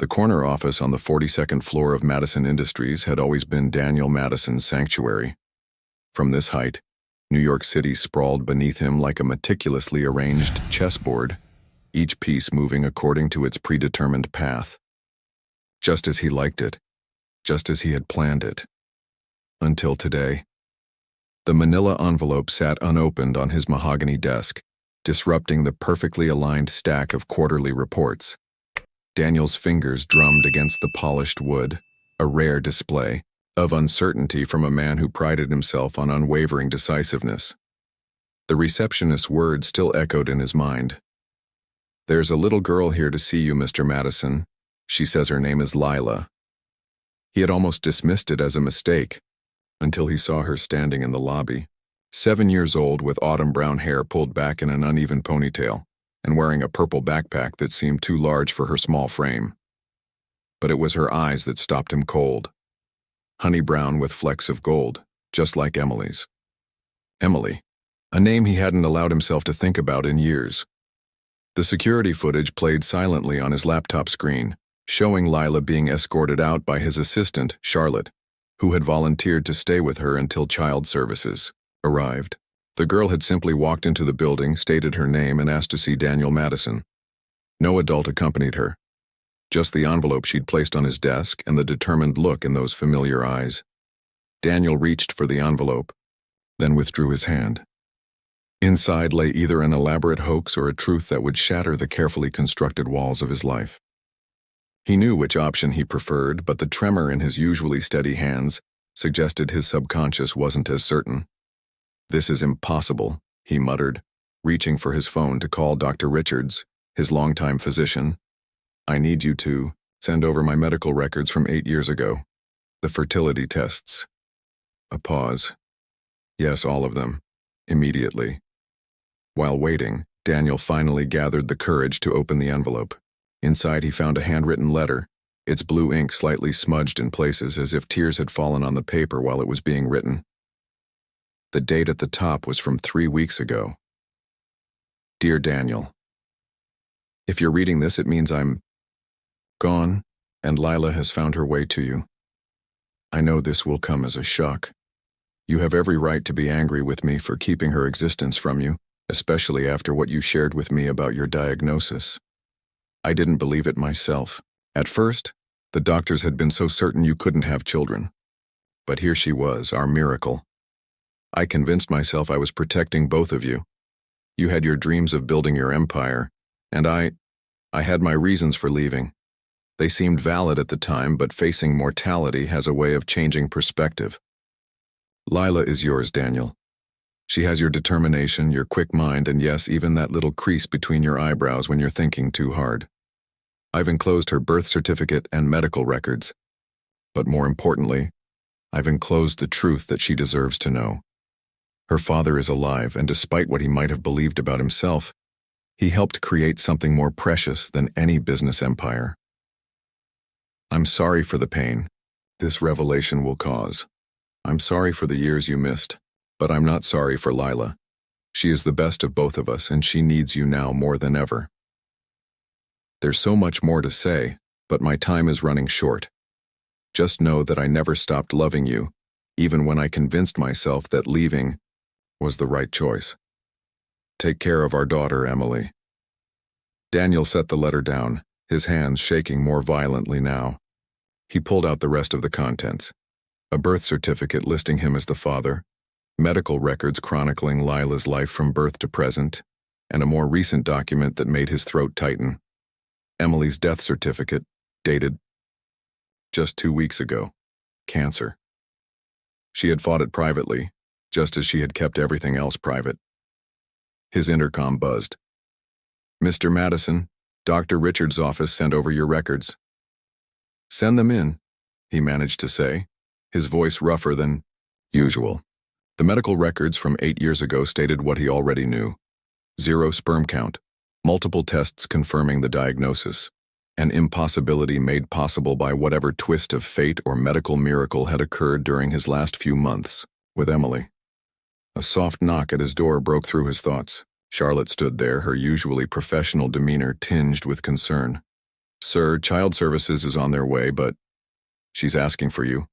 The corner office on the 42nd floor of Madison Industries had always been Daniel Madison's sanctuary. From this height, New York City sprawled beneath him like a meticulously arranged chessboard, each piece moving according to its predetermined path. Just as he liked it, just as he had planned it. Until today. The manila envelope sat unopened on his mahogany desk, disrupting the perfectly aligned stack of quarterly reports. Daniel's fingers drummed against the polished wood, a rare display of uncertainty from a man who prided himself on unwavering decisiveness. The receptionist's words still echoed in his mind. "There's a little girl here to see you, Mr. Madison. She says her name is Lila." He had almost dismissed it as a mistake, until he saw her standing in the lobby, 7 years old with autumn brown hair pulled back in an uneven ponytail, and wearing a purple backpack that seemed too large for her small frame. But it was her eyes that stopped him cold. Honey brown with flecks of gold, just like Emily's. Emily, a name he hadn't allowed himself to think about in years. The security footage played silently on his laptop screen, showing Lila being escorted out by his assistant, Charlotte, who had volunteered to stay with her until child services arrived. The girl had simply walked into the building, stated her name, and asked to see Daniel Madison. No adult accompanied her. Just the envelope she'd placed on his desk and the determined look in those familiar eyes. Daniel reached for the envelope, then withdrew his hand. Inside lay either an elaborate hoax or a truth that would shatter the carefully constructed walls of his life. He knew which option he preferred, but the tremor in his usually steady hands suggested his subconscious wasn't as certain. "This is impossible," he muttered, reaching for his phone to call Dr. Richards, his longtime physician. "I need you to send over my medical records from 8 years ago. The fertility tests." A pause. "Yes, all of them. Immediately." While waiting, Daniel finally gathered the courage to open the envelope. Inside he found a handwritten letter, its blue ink slightly smudged in places as if tears had fallen on the paper while it was being written. The date at the top was from 3 weeks ago. "Dear Daniel, if you're reading this, it means I'm gone, and Lila has found her way to you. I know this will come as a shock. You have every right to be angry with me for keeping her existence from you, especially after what you shared with me about your diagnosis. I didn't believe it myself. At first, the doctors had been so certain you couldn't have children. But here she was, our miracle. I convinced myself I was protecting both of you. You had your dreams of building your empire, and I had my reasons for leaving. They seemed valid at the time, but facing mortality has a way of changing perspective. Lila is yours, Daniel. She has your determination, your quick mind, and yes, even that little crease between your eyebrows when you're thinking too hard. I've enclosed her birth certificate and medical records. But more importantly, I've enclosed the truth that she deserves to know. Her father is alive, and despite what he might have believed about himself, he helped create something more precious than any business empire. I'm sorry for the pain this revelation will cause. I'm sorry for the years you missed, but I'm not sorry for Lila. She is the best of both of us, and she needs you now more than ever. There's so much more to say, but my time is running short. Just know that I never stopped loving you, even when I convinced myself that leaving was the right choice. Take care of our daughter, Emily." Daniel set the letter down, his hands shaking more violently now. He pulled out the rest of the contents. A birth certificate listing him as the father, medical records chronicling Lila's life from birth to present, and a more recent document that made his throat tighten. Emily's death certificate, dated just 2 weeks ago. Cancer. She had fought it privately, just as she had kept everything else private. His intercom buzzed. "Mr. Madison, Dr. Richards' office sent over your records." "Send them in," he managed to say, his voice rougher than usual. The medical records from 8 years ago stated what he already knew. 0 sperm count, multiple tests confirming the diagnosis, an impossibility made possible by whatever twist of fate or medical miracle had occurred during his last few months with Emily. A soft knock at his door broke through his thoughts. Charlotte stood there, her usually professional demeanor tinged with concern. "Sir, child services is on their way, but she's asking for you.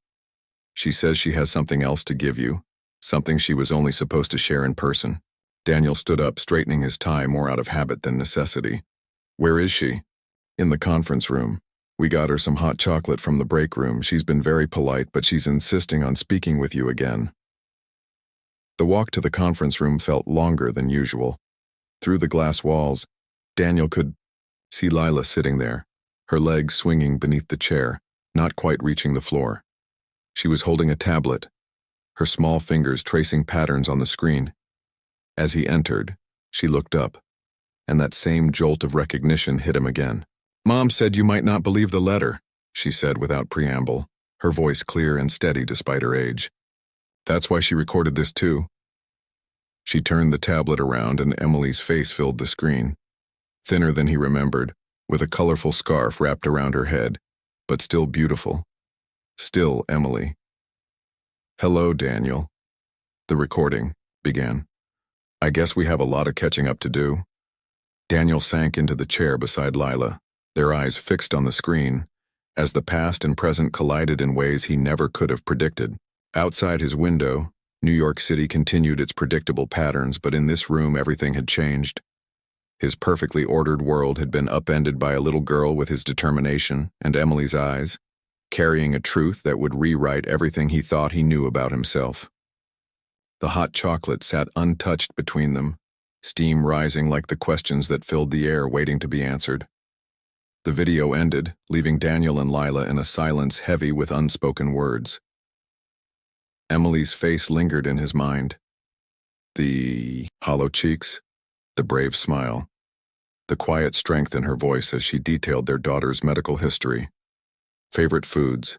She says she has something else to give you, something she was only supposed to share in person." Daniel stood up, straightening his tie more out of habit than necessity. "Where is she?" "In the conference room. We got her some hot chocolate from the break room. She's been very polite, but she's insisting on speaking with you again." The walk to the conference room felt longer than usual. Through the glass walls, Daniel could see Lila sitting there, her legs swinging beneath the chair, not quite reaching the floor. She was holding a tablet, her small fingers tracing patterns on the screen. As he entered, she looked up, and that same jolt of recognition hit him again. "Mom said you might not believe the letter," she said without preamble, her voice clear and steady despite her age. "That's why she recorded this too." She turned the tablet around and Emily's face filled the screen. Thinner than he remembered, with a colorful scarf wrapped around her head, but still beautiful. Still Emily. "Hello, Daniel." The recording began. "I guess we have a lot of catching up to do." Daniel sank into the chair beside Lila, their eyes fixed on the screen, as the past and present collided in ways he never could have predicted. Outside his window, New York City continued its predictable patterns, but in this room everything had changed. His perfectly ordered world had been upended by a little girl with his determination and Emily's eyes, carrying a truth that would rewrite everything he thought he knew about himself. The hot chocolate sat untouched between them, steam rising like the questions that filled the air waiting to be answered. The video ended, leaving Daniel and Lila in a silence heavy with unspoken words. Emily's face lingered in his mind. The hollow cheeks, the brave smile, the quiet strength in her voice as she detailed their daughter's medical history, favorite foods,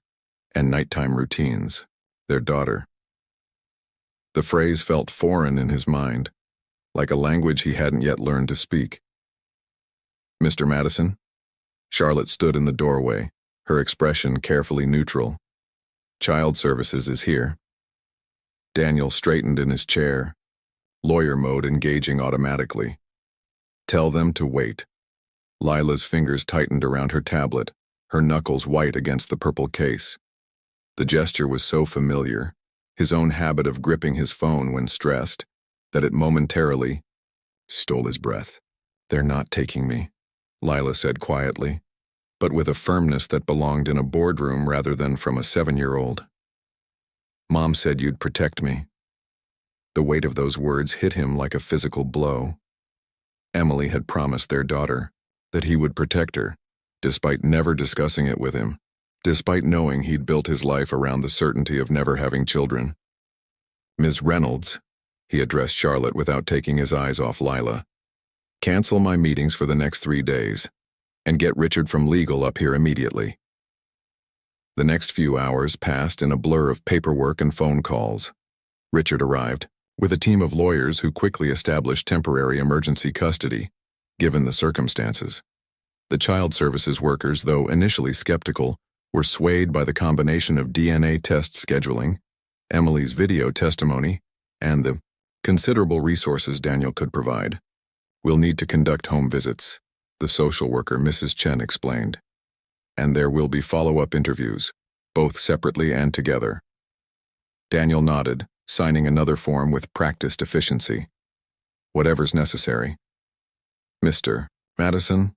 and nighttime routines. Their daughter. The phrase felt foreign in his mind, like a language he hadn't yet learned to speak. "Mr. Madison?" Charlotte stood in the doorway, her expression carefully neutral. "Child Services is here." Daniel straightened in his chair, lawyer mode engaging automatically. "Tell them to wait." Lila's fingers tightened around her tablet, her knuckles white against the purple case. The gesture was so familiar, his own habit of gripping his phone when stressed, that it momentarily stole his breath. "They're not taking me," Lila said quietly, but with a firmness that belonged in a boardroom rather than from a 7-year-old. "Mom said you'd protect me." The weight of those words hit him like a physical blow. Emily had promised their daughter that he would protect her, despite never discussing it with him, despite knowing he'd built his life around the certainty of never having children. "Ms. Reynolds," he addressed Charlotte without taking his eyes off Lila, "cancel my meetings for the next 3 days, and get Richard from legal up here immediately." The next few hours passed in a blur of paperwork and phone calls. Richard arrived, with a team of lawyers who quickly established temporary emergency custody, given the circumstances. The child services workers, though initially skeptical, were swayed by the combination of DNA test scheduling, Emily's video testimony, and the considerable resources Daniel could provide. "We'll need to conduct home visits," the social worker Mrs. Chen explained. "And there will be follow-up interviews, both separately and together." Daniel nodded, signing another form with practiced efficiency. "Whatever's necessary." "Mr. Madison?"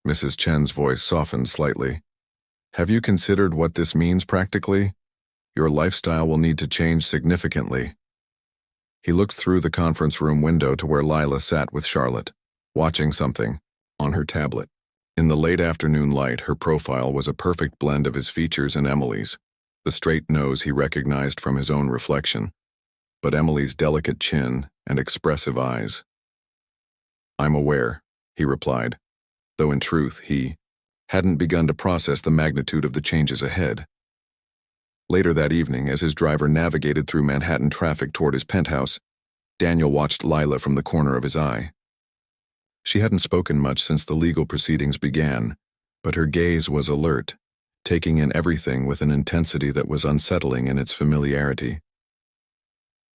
Mrs. Chen's voice softened slightly. "Have you considered what this means practically? Your lifestyle will need to change significantly." He looked through the conference room window to where Lila sat with Charlotte, watching something on her tablet. In the late afternoon light, her profile was a perfect blend of his features and Emily's, the straight nose he recognized from his own reflection, but Emily's delicate chin and expressive eyes. "I'm aware," he replied, though in truth he hadn't begun to process the magnitude of the changes ahead. Later that evening, as his driver navigated through Manhattan traffic toward his penthouse, Daniel watched Lila from the corner of his eye. She hadn't spoken much since the legal proceedings began, but her gaze was alert, taking in everything with an intensity that was unsettling in its familiarity.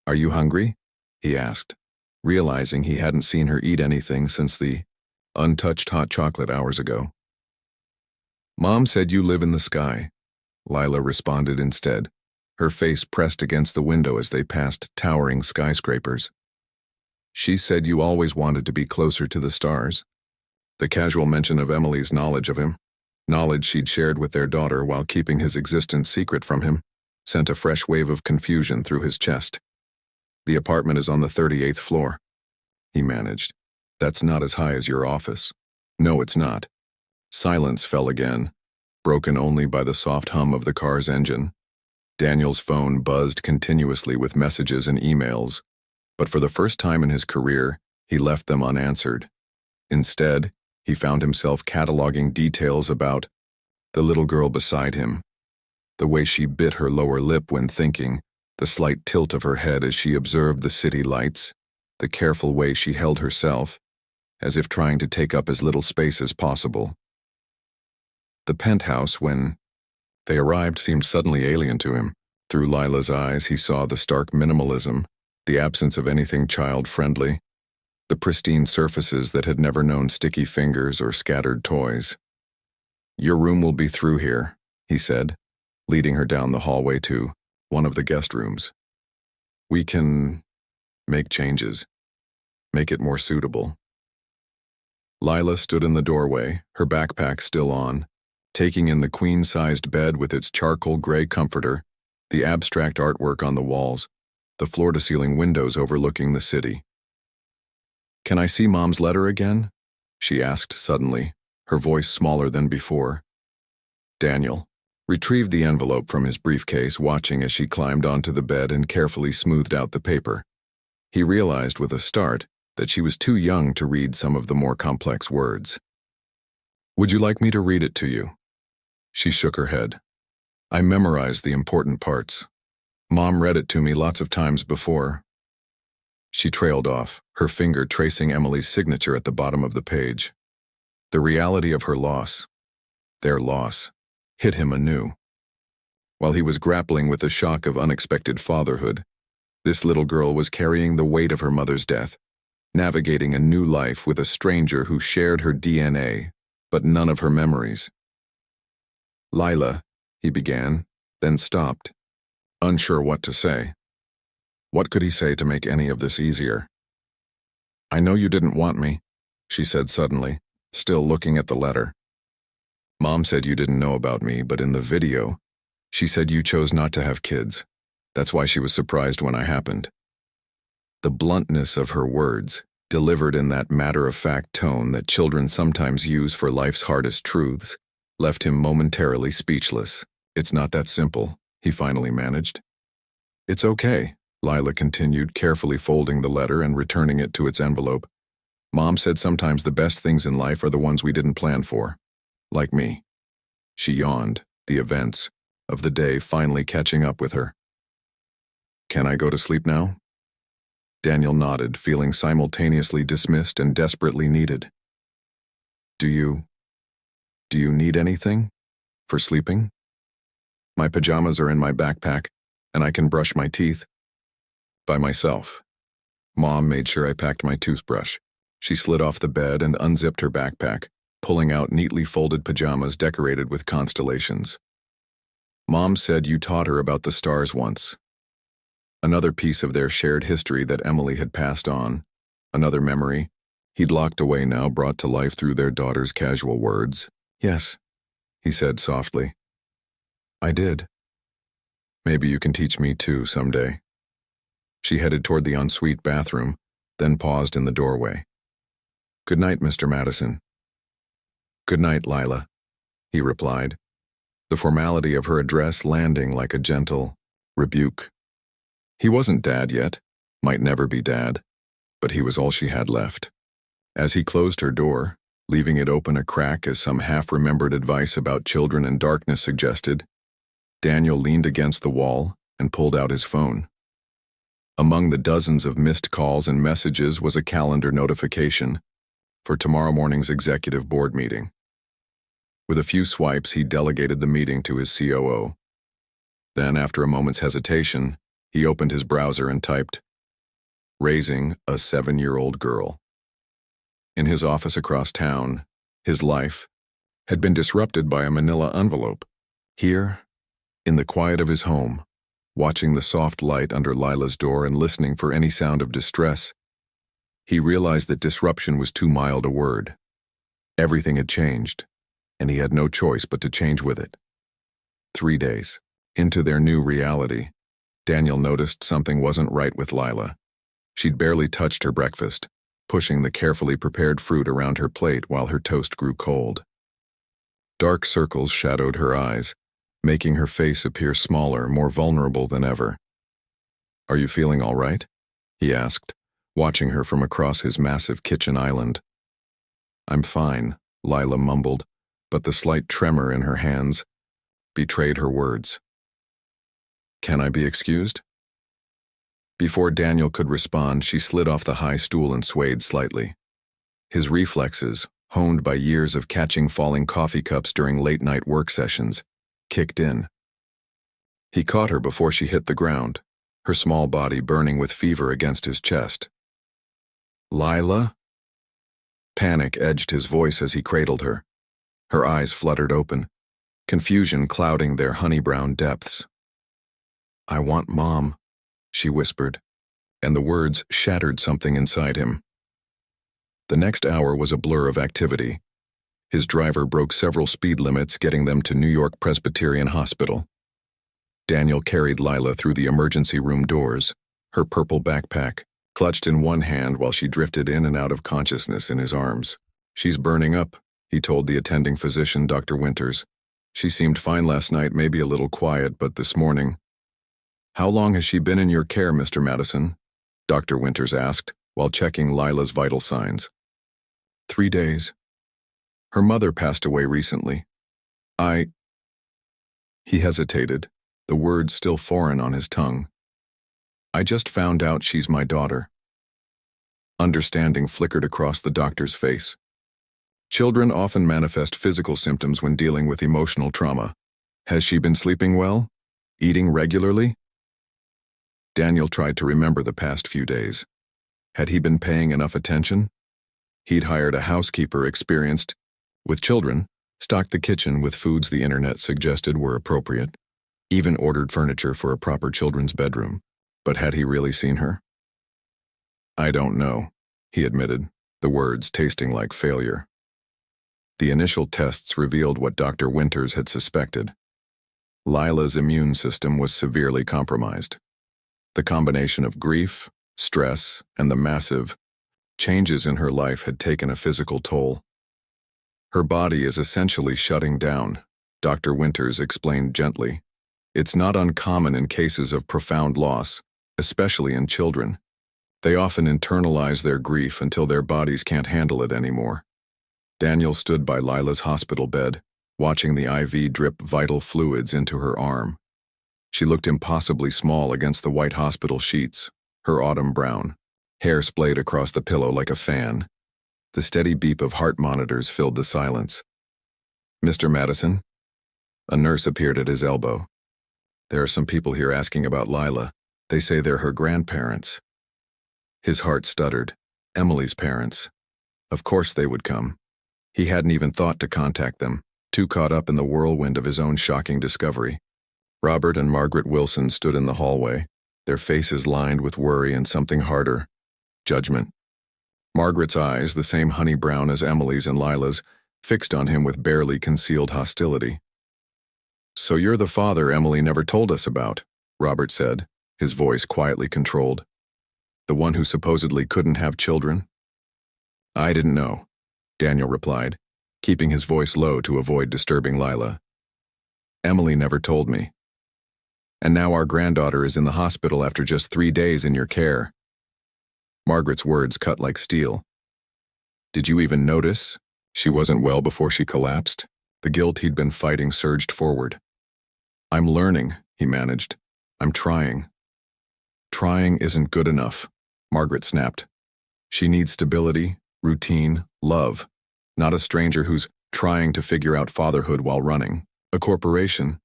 "Are you hungry?" he asked, realizing he hadn't seen her eat anything since the untouched hot chocolate hours ago. Mom said you live in the sky, Lila responded instead, her face pressed against the window as they passed towering skyscrapers. She said you always wanted to be closer to the stars. The casual mention of Emily's knowledge of him, knowledge she'd shared with their daughter while keeping his existence secret from him, sent a fresh wave of confusion through his chest. The apartment is on the 38th floor, he managed. That's not as high as your office. No, it's not. Silence fell again, broken only by the soft hum of the car's engine. Daniel's phone buzzed continuously with messages and emails, but for the first time in his career, he left them unanswered. Instead, he found himself cataloging details about the little girl beside him, the way she bit her lower lip when thinking, the slight tilt of her head as she observed the city lights, the careful way she held herself, as if trying to take up as little space as possible. The penthouse, when they arrived, seemed suddenly alien to him. Through Lila's eyes, he saw the stark minimalism, the absence of anything child-friendly, the pristine surfaces that had never known sticky fingers or scattered toys. Your room will be through here, he said, leading her down the hallway to one of the guest rooms. We can make changes, make it more suitable. Lila stood in the doorway, her backpack still on, taking in the queen-sized bed with its charcoal gray comforter, the abstract artwork on the walls, the floor-to-ceiling windows overlooking the city. Can I see Mom's letter again? She asked suddenly, her voice smaller than before. Daniel retrieved the envelope from his briefcase, watching as she climbed onto the bed and carefully smoothed out the paper. He realized with a start that she was too young to read some of the more complex words. Would you like me to read it to you? She shook her head. I memorized the important parts. Mom read it to me lots of times before. She trailed off, her finger tracing Emily's signature at the bottom of the page. The reality of her loss, their loss, hit him anew. While he was grappling with the shock of unexpected fatherhood, this little girl was carrying the weight of her mother's death, navigating a new life with a stranger who shared her DNA, but none of her memories. Lila, he began, then stopped, unsure what to say. What could he say to make any of this easier? I know you didn't want me, she said suddenly, still looking at the letter. Mom said you didn't know about me, but in the video, she said you chose not to have kids. That's why she was surprised when I happened. The bluntness of her words, delivered in that matter-of-fact tone that children sometimes use for life's hardest truths, left him momentarily speechless. It's not that simple, he finally managed. It's okay, Lila continued, carefully folding the letter and returning it to its envelope. Mom said sometimes the best things in life are the ones we didn't plan for. Like me. She yawned, the events of the day finally catching up with her. Can I go to sleep now? Daniel nodded, feeling simultaneously dismissed and desperately needed. Do you need anything? For sleeping? My pajamas are in my backpack, and I can brush my teeth. By myself. Mom made sure I packed my toothbrush. She slid off the bed and unzipped her backpack, pulling out neatly folded pajamas decorated with constellations. Mom said you taught her about the stars once. Another piece of their shared history that Emily had passed on, another memory he'd locked away now brought to life through their daughter's casual words. Yes, he said softly. I did. Maybe you can teach me too someday. She headed toward the ensuite bathroom, then paused in the doorway. Good night, Mr. Madison. Good night, Lila, he replied, the formality of her address landing like a gentle rebuke. He wasn't Dad yet, might never be Dad, but he was all she had left. As he closed her door, leaving it open a crack as some half-remembered advice about children and darkness suggested, Daniel leaned against the wall and pulled out his phone. Among the dozens of missed calls and messages was a calendar notification for tomorrow morning's executive board meeting. With a few swipes, he delegated the meeting to his COO. Then, after a moment's hesitation, he opened his browser and typed, raising a 7-year-old girl. In his office across town, his life, had been disrupted by a manila envelope. Here, in the quiet of his home, watching the soft light under Lila's door and listening for any sound of distress, he realized that disruption was too mild a word. Everything had changed, and he had no choice but to change with it. 3 days into their new reality, Daniel noticed something wasn't right with Lila. She'd barely touched her breakfast, pushing the carefully prepared fruit around her plate while her toast grew cold. Dark circles shadowed her eyes, making her face appear smaller, more vulnerable than ever. "Are you feeling all right?" he asked, watching her from across his massive kitchen island. "I'm fine," Lila mumbled, but the slight tremor in her hands betrayed her words. "Can I be excused?" Before Daniel could respond, she slid off the high stool and swayed slightly. His reflexes, honed by years of catching falling coffee cups during late-night work sessions, kicked in. He caught her before she hit the ground, her small body burning with fever against his chest. "Lila?" Panic edged his voice as he cradled her. Her eyes fluttered open, confusion clouding their honey-brown depths. "I want Mom," she whispered, and the words shattered something inside him. The next hour was a blur of activity. His driver broke several speed limits, getting them to New York Presbyterian Hospital. Daniel carried Lila through the emergency room doors, her purple backpack clutched in one hand while she drifted in and out of consciousness in his arms. "She's burning up," he told the attending physician, Dr. Winters. "She seemed fine last night, maybe a little quiet, but this morning—" "How long has she been in your care, Mr. Madison?" Dr. Winters asked, while checking Lila's vital signs. 3 days. Her mother passed away recently. He hesitated, the words still foreign on his tongue. "I just found out she's my daughter." Understanding flickered across the doctor's face. Children often manifest physical symptoms when dealing with emotional trauma. "Has she been sleeping well? Eating regularly?" Daniel tried to remember the past few days. Had he been paying enough attention? He'd hired a housekeeper experienced with children, stocked the kitchen with foods the internet suggested were appropriate, even ordered furniture for a proper children's bedroom. But had he really seen her? "I don't know," he admitted, the words tasting like failure. The initial tests revealed what Dr. Winters had suspected. Lila's immune system was severely compromised. The combination of grief, stress, and the massive changes in her life had taken a physical toll. "Her body is essentially shutting down," Dr. Winters explained gently. "It's not uncommon in cases of profound loss, especially in children. They often internalize their grief until their bodies can't handle it anymore." Daniel stood by Lila's hospital bed, watching the IV drip vital fluids into her arm. She looked impossibly small against the white hospital sheets, her autumn brown. Hair splayed across the pillow like a fan. The steady beep of heart monitors filled the silence. "Mr. Madison?" A nurse appeared at his elbow. "There are some people here asking about Lila. They say they're her grandparents." His heart stuttered. Emily's parents. Of course they would come. He hadn't even thought to contact them, too caught up in the whirlwind of his own shocking discovery. Robert and Margaret Wilson stood in the hallway, their faces lined with worry and something harder, judgment. Margaret's eyes, the same honey brown as Emily's and Lila's, fixed on him with barely concealed hostility. "So you're the father Emily never told us about," Robert said, his voice quietly controlled. "The one who supposedly couldn't have children?" "I didn't know," Daniel replied, keeping his voice low to avoid disturbing Lila. "Emily never told me. And now our granddaughter is in the hospital after just 3 days in your care." Margaret's words cut like steel. "Did you even notice? She wasn't well before she collapsed." The guilt he'd been fighting surged forward. "I'm learning," he managed. "I'm trying." "Trying isn't good enough," Margaret snapped. "She needs stability, routine, love, not a stranger who's trying to figure out fatherhood while running a corporation."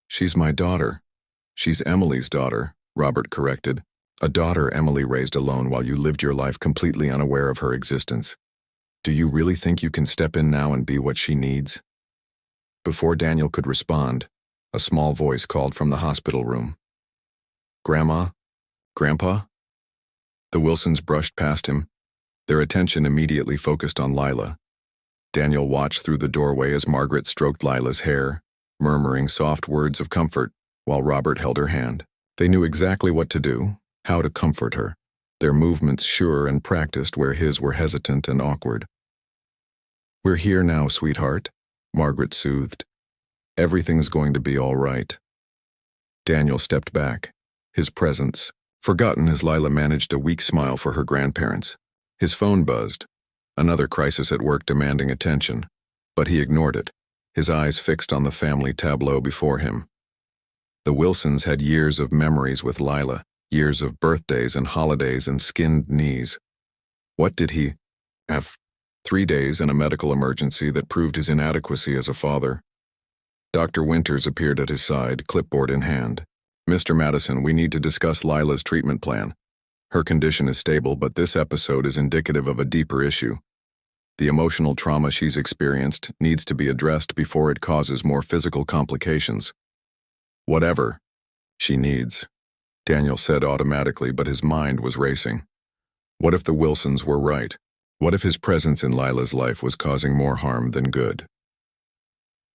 "She's my daughter." "She's Emily's daughter," Robert corrected. "A daughter Emily raised alone while you lived your life completely unaware of her existence. Do you really think you can step in now and be what she needs?" Before Daniel could respond, a small voice called from the hospital room. "Grandma? Grandpa?" The Wilsons brushed past him, their attention immediately focused on Lila. Daniel watched through the doorway as Margaret stroked Lila's hair, murmuring soft words of comfort while Robert held her hand. They knew exactly what to do, how to comfort her, their movements sure and practiced where his were hesitant and awkward. "We're here now, sweetheart," Margaret soothed. "Everything's going to be all right." Daniel stepped back, his presence forgotten as Lila managed a weak smile for her grandparents. His phone buzzed, another crisis at work demanding attention, but he ignored it, his eyes fixed on the family tableau before him. The Wilsons had years of memories with Lila, years of birthdays and holidays and skinned knees. What did he have? 3 days and a medical emergency that proved his inadequacy as a father. Dr. Winters appeared at his side, clipboard in hand. "Mr. Madison, we need to discuss Lila's treatment plan. Her condition is stable, but this episode is indicative of a deeper issue. The emotional trauma she's experienced needs to be addressed before it causes more physical complications." "Whatever she needs," Daniel said automatically, but his mind was racing. What if the Wilsons were right? What if his presence in Lila's life was causing more harm than good?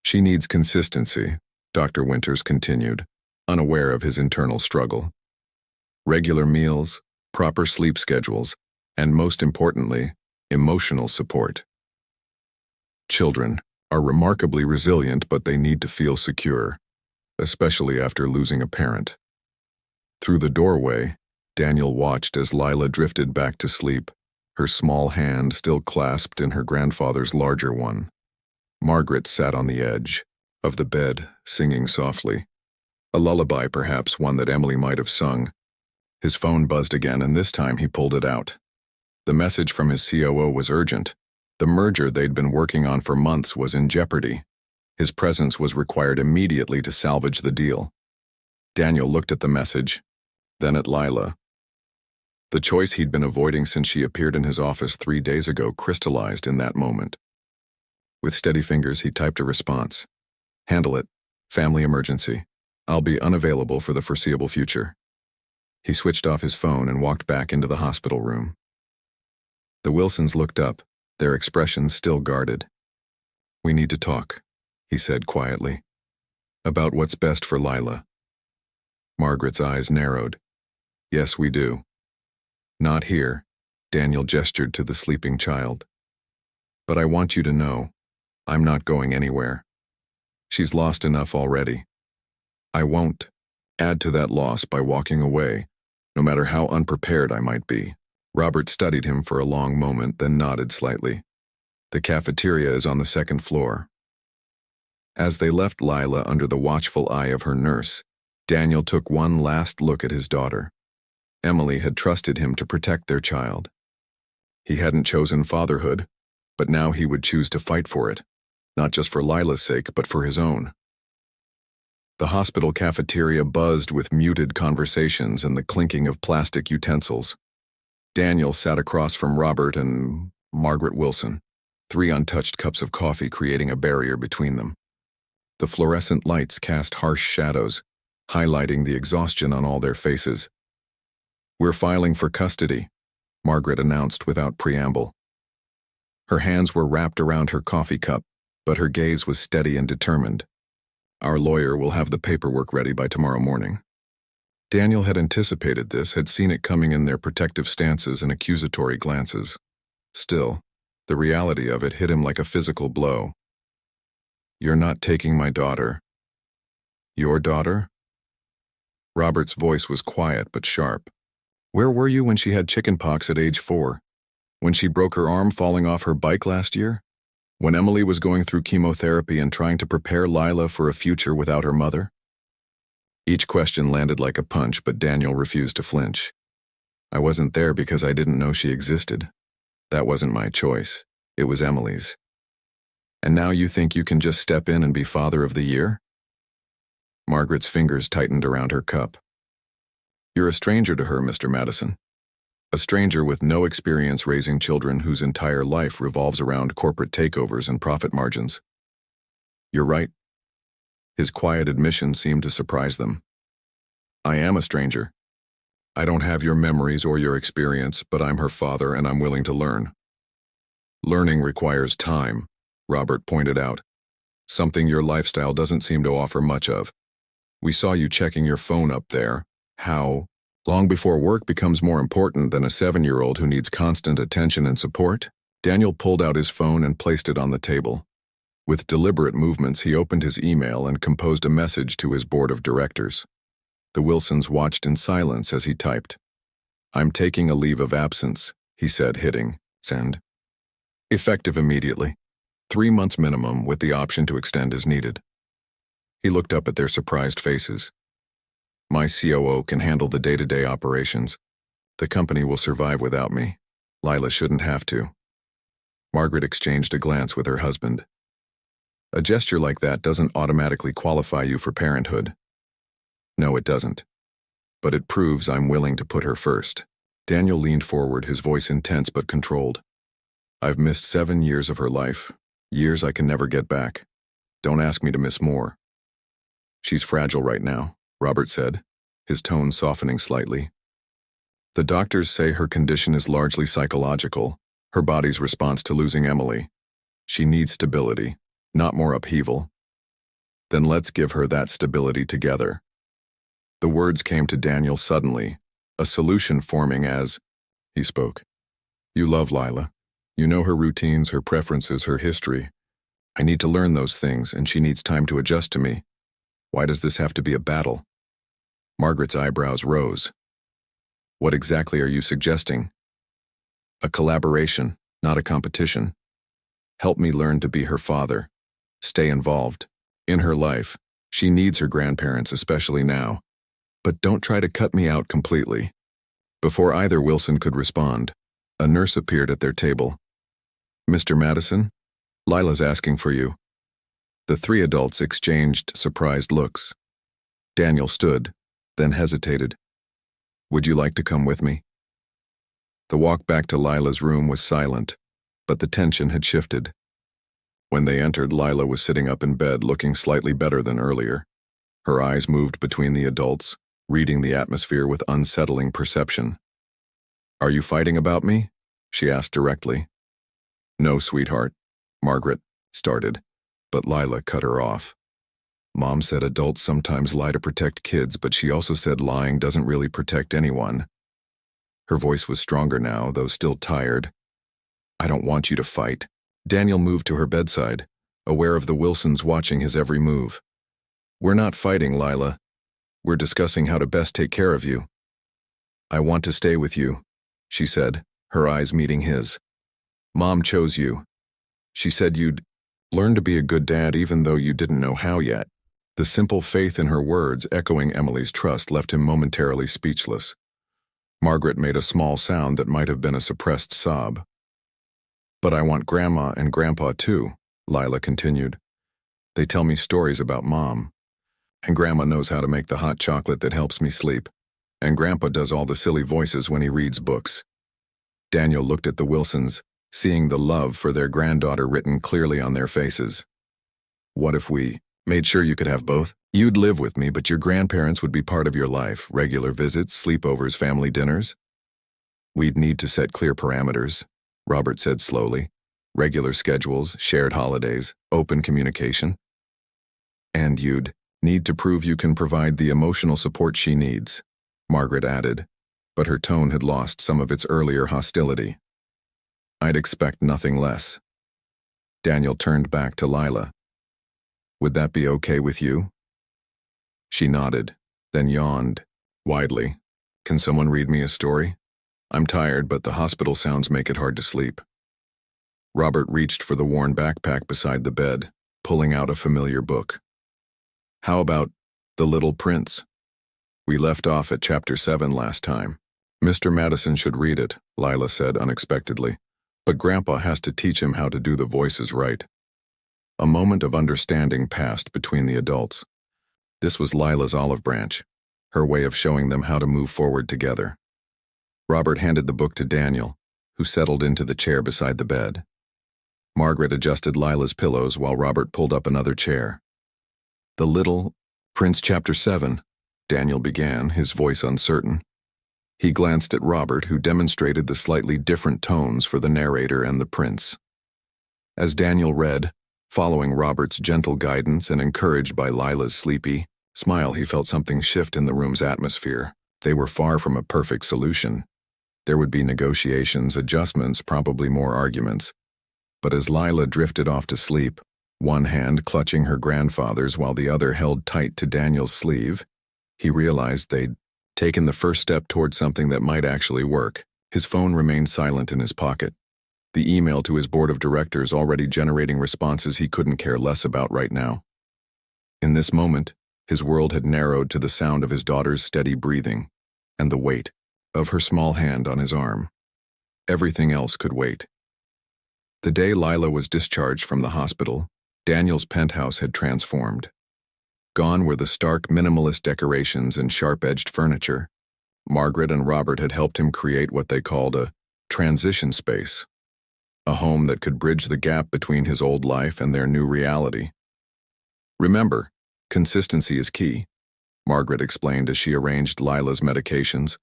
"She needs consistency," Dr. Winters continued, unaware of his internal struggle. "Regular meals, proper sleep schedules, and most importantly, emotional support. Children are remarkably resilient, but they need to feel secure, especially after losing a parent." Through the doorway, Daniel watched as Lila drifted back to sleep, her small hand still clasped in her grandfather's larger one. Margaret sat on the edge of the bed, singing softly. A lullaby, perhaps one that Emily might have sung. His phone buzzed again, and this time he pulled it out. The message from his COO was urgent. The merger they'd been working on for months was in jeopardy. His presence was required immediately to salvage the deal. Daniel looked at the message, then at Lila. The choice he'd been avoiding since she appeared in his office 3 days ago crystallized in that moment. With steady fingers, he typed a response. "Handle it. Family emergency. I'll be unavailable for the foreseeable future." He switched off his phone and walked back into the hospital room. The Wilsons looked up, their expressions still guarded. "We need to talk," he said quietly. "About what's best for Lila." Margaret's eyes narrowed. "Yes, we do." "Not here," Daniel gestured to the sleeping child. "But I want you to know, I'm not going anywhere. She's lost enough already. I won't add to that loss by walking away, no matter how unprepared I might be." Robert studied him for a long moment, then nodded slightly. "The cafeteria is on the second floor." As they left Lila under the watchful eye of her nurse, Daniel took one last look at his daughter. Emily had trusted him to protect their child. He hadn't chosen fatherhood, but now he would choose to fight for it, not just for Lila's sake, but for his own. The hospital cafeteria buzzed with muted conversations and the clinking of plastic utensils. Daniel sat across from Robert and Margaret Wilson, 3 untouched cups of coffee creating a barrier between them. The fluorescent lights cast harsh shadows, highlighting the exhaustion on all their faces. "We're filing for custody," Margaret announced without preamble. Her hands were wrapped around her coffee cup, but her gaze was steady and determined. "Our lawyer will have the paperwork ready by tomorrow morning." Daniel had anticipated this, had seen it coming in their protective stances and accusatory glances. Still, the reality of it hit him like a physical blow. "You're not taking my daughter." "Your daughter?" Robert's voice was quiet but sharp. "Where were you when she had chickenpox at age 4? When she broke her arm falling off her bike last year? When Emily was going through chemotherapy and trying to prepare Lila for a future without her mother?" Each question landed like a punch, but Daniel refused to flinch. "I wasn't there because I didn't know she existed. That wasn't my choice. It was Emily's. And now you think you can just step in and be father of the year?" Margaret's fingers tightened around her cup. "You're a stranger to her, Mr. Madison. A stranger with no experience raising children whose entire life revolves around corporate takeovers and profit margins." "You're right," His quiet admission seemed to surprise them. I am a stranger. I don't have your memories or your experience, but I'm her father and I'm willing to learn. Learning requires time, Robert pointed out. Something your lifestyle doesn't seem to offer much of. We saw you checking your phone up there. How? Long before work becomes more important than a 7-year-old who needs constant attention and support? Daniel pulled out his phone and placed it on the table. With deliberate movements, he opened his email and composed a message to his board of directors. The Wilsons watched in silence as he typed. I'm taking a leave of absence, he said, hitting send. Effective immediately. 3 months minimum with the option to extend as needed. He looked up at their surprised faces. My COO can handle the day-to-day operations. The company will survive without me. Lila shouldn't have to. Margaret exchanged a glance with her husband. A gesture like that doesn't automatically qualify you for parenthood. No, it doesn't. But it proves I'm willing to put her first. Daniel leaned forward, his voice intense but controlled. I've missed 7 years of her life, years I can never get back. Don't ask me to miss more. She's fragile right now, Robert said, his tone softening slightly. The doctors say her condition is largely psychological, her body's response to losing Emily. She needs stability, not more upheaval. Then let's give her that stability together. The words came to Daniel suddenly, a solution forming as he spoke. You love Lila. You know her routines, her preferences, her history. I need to learn those things, and she needs time to adjust to me. Why does this have to be a battle? Margaret's eyebrows rose. What exactly are you suggesting? A collaboration, not a competition. Help me learn to be her father. Stay involved. In her life, she needs her grandparents, especially now. But don't try to cut me out completely. Before either Wilson could respond, a nurse appeared at their table. Mr. Madison, Lila's asking for you. The 3 adults exchanged surprised looks. Daniel stood, then hesitated. Would you like to come with me? The walk back to Lila's room was silent, but the tension had shifted. When they entered, Lila was sitting up in bed, looking slightly better than earlier. Her eyes moved between the adults, reading the atmosphere with unsettling perception. Are you fighting about me? She asked directly. No, sweetheart, Margaret started, but Lila cut her off. Mom said adults sometimes lie to protect kids, but she also said lying doesn't really protect anyone. Her voice was stronger now, though still tired. I don't want you to fight. Daniel moved to her bedside, aware of the Wilsons watching his every move. We're not fighting, Lila. We're discussing how to best take care of you. I want to stay with you, she said, her eyes meeting his. Mom chose you. She said you'd learn to be a good dad even though you didn't know how yet. The simple faith in her words, echoing Emily's trust, left him momentarily speechless. Margaret made a small sound that might have been a suppressed sob. But I want Grandma and Grandpa too, Lila continued. They tell me stories about Mom. And Grandma knows how to make the hot chocolate that helps me sleep. And Grandpa does all the silly voices when he reads books. Daniel looked at the Wilsons, seeing the love for their granddaughter written clearly on their faces. What if we made sure you could have both? You'd live with me, but your grandparents would be part of your life, regular visits, sleepovers, family dinners. We'd need to set clear parameters, Robert said slowly. Regular schedules, shared holidays, open communication. And you'd need to prove you can provide the emotional support she needs, Margaret added, but her tone had lost some of its earlier hostility. I'd expect nothing less. Daniel turned back to Lila. Would that be okay with you? She nodded, then yawned, widely. Can someone read me a story? I'm tired, but the hospital sounds make it hard to sleep. Robert reached for the worn backpack beside the bed, pulling out a familiar book. How about The Little Prince? We left off at chapter 7 last time. Mr. Madison should read it, Lila said unexpectedly, but Grandpa has to teach him how to do the voices right. A moment of understanding passed between the adults. This was Lila's olive branch, her way of showing them how to move forward together. Robert handed the book to Daniel, who settled into the chair beside the bed. Margaret adjusted Lila's pillows while Robert pulled up another chair. The Little Prince Chapter 7, Daniel began, his voice uncertain. He glanced at Robert, who demonstrated the slightly different tones for the narrator and the prince. As Daniel read, following Robert's gentle guidance and encouraged by Lila's sleepy smile, he felt something shift in the room's atmosphere. They were far from a perfect solution. There would be negotiations, adjustments, probably more arguments. But as Lila drifted off to sleep, one hand clutching her grandfather's while the other held tight to Daniel's sleeve, he realized they'd taken the first step toward something that might actually work. His phone remained silent in his pocket. The email to his board of directors already generating responses he couldn't care less about right now. In this moment, his world had narrowed to the sound of his daughter's steady breathing and the weight of her small hand on his arm. Everything else could wait. The day Lila was discharged from the hospital, Daniel's penthouse had transformed. Gone were the stark minimalist decorations and sharp-edged furniture. Margaret and Robert had helped him create what they called a transition space, a home that could bridge the gap between his old life and their new reality. Remember, consistency is key, Margaret explained as she arranged Lila's medications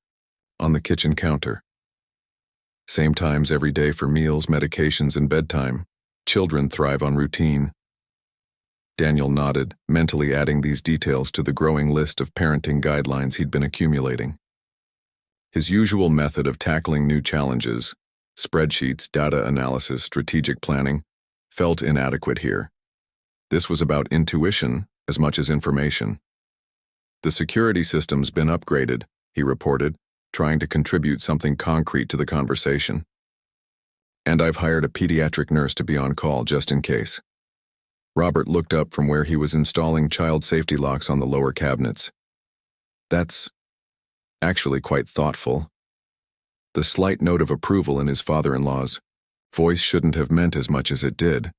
on the kitchen counter. Same times every day for meals, medications, and bedtime. Children thrive on routine. Daniel nodded, mentally adding these details to the growing list of parenting guidelines he'd been accumulating. His usual method of tackling new challenges, spreadsheets, data analysis, strategic planning, felt inadequate here. This was about intuition as much as information. The security system's been upgraded, he reported, trying to contribute something concrete to the conversation. And I've hired a pediatric nurse to be on call just in case. Robert looked up from where he was installing child safety locks on the lower cabinets. That's actually quite thoughtful. The slight note of approval in his father-in-law's voice shouldn't have meant as much as it did,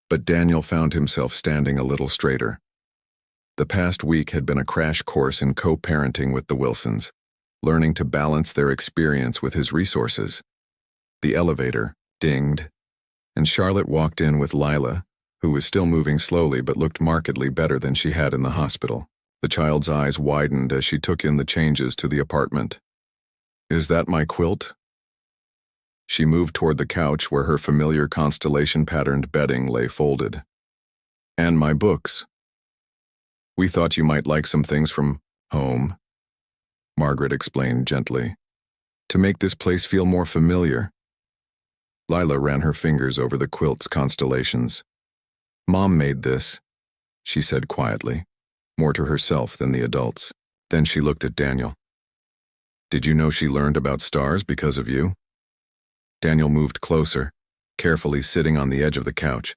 but Daniel found himself standing a little straighter. The past week had been a crash course in co-parenting with the Wilsons, learning to balance their experience with his resources. The elevator dinged, and Charlotte walked in with Lila, who was still moving slowly but looked markedly better than she had in the hospital. The child's eyes widened as she took in the changes to the apartment. Is that my quilt? She moved toward the couch where her familiar constellation-patterned bedding lay folded. And my books. We thought you might like some things from home, Margaret explained gently, to make this place feel more familiar. Lila ran her fingers over the quilt's constellations. Mom made this, she said quietly, more to herself than the adults. Then she looked at Daniel. Did you know she learned about stars because of you? Daniel moved closer, carefully sitting on the edge of the couch.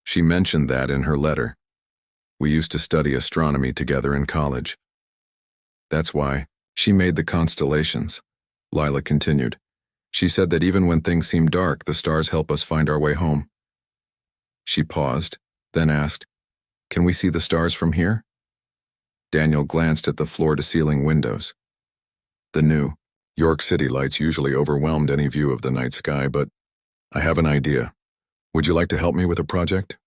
She mentioned that in her letter. We used to study astronomy together in college. That's why she made the constellations, Lila continued. She said that even when things seem dark, the stars help us find our way home. She paused, then asked, Can we see the stars from here? Daniel glanced at the floor-to-ceiling windows. The New York City lights usually overwhelmed any view of the night sky, but I have an idea. Would you like to help me with a project?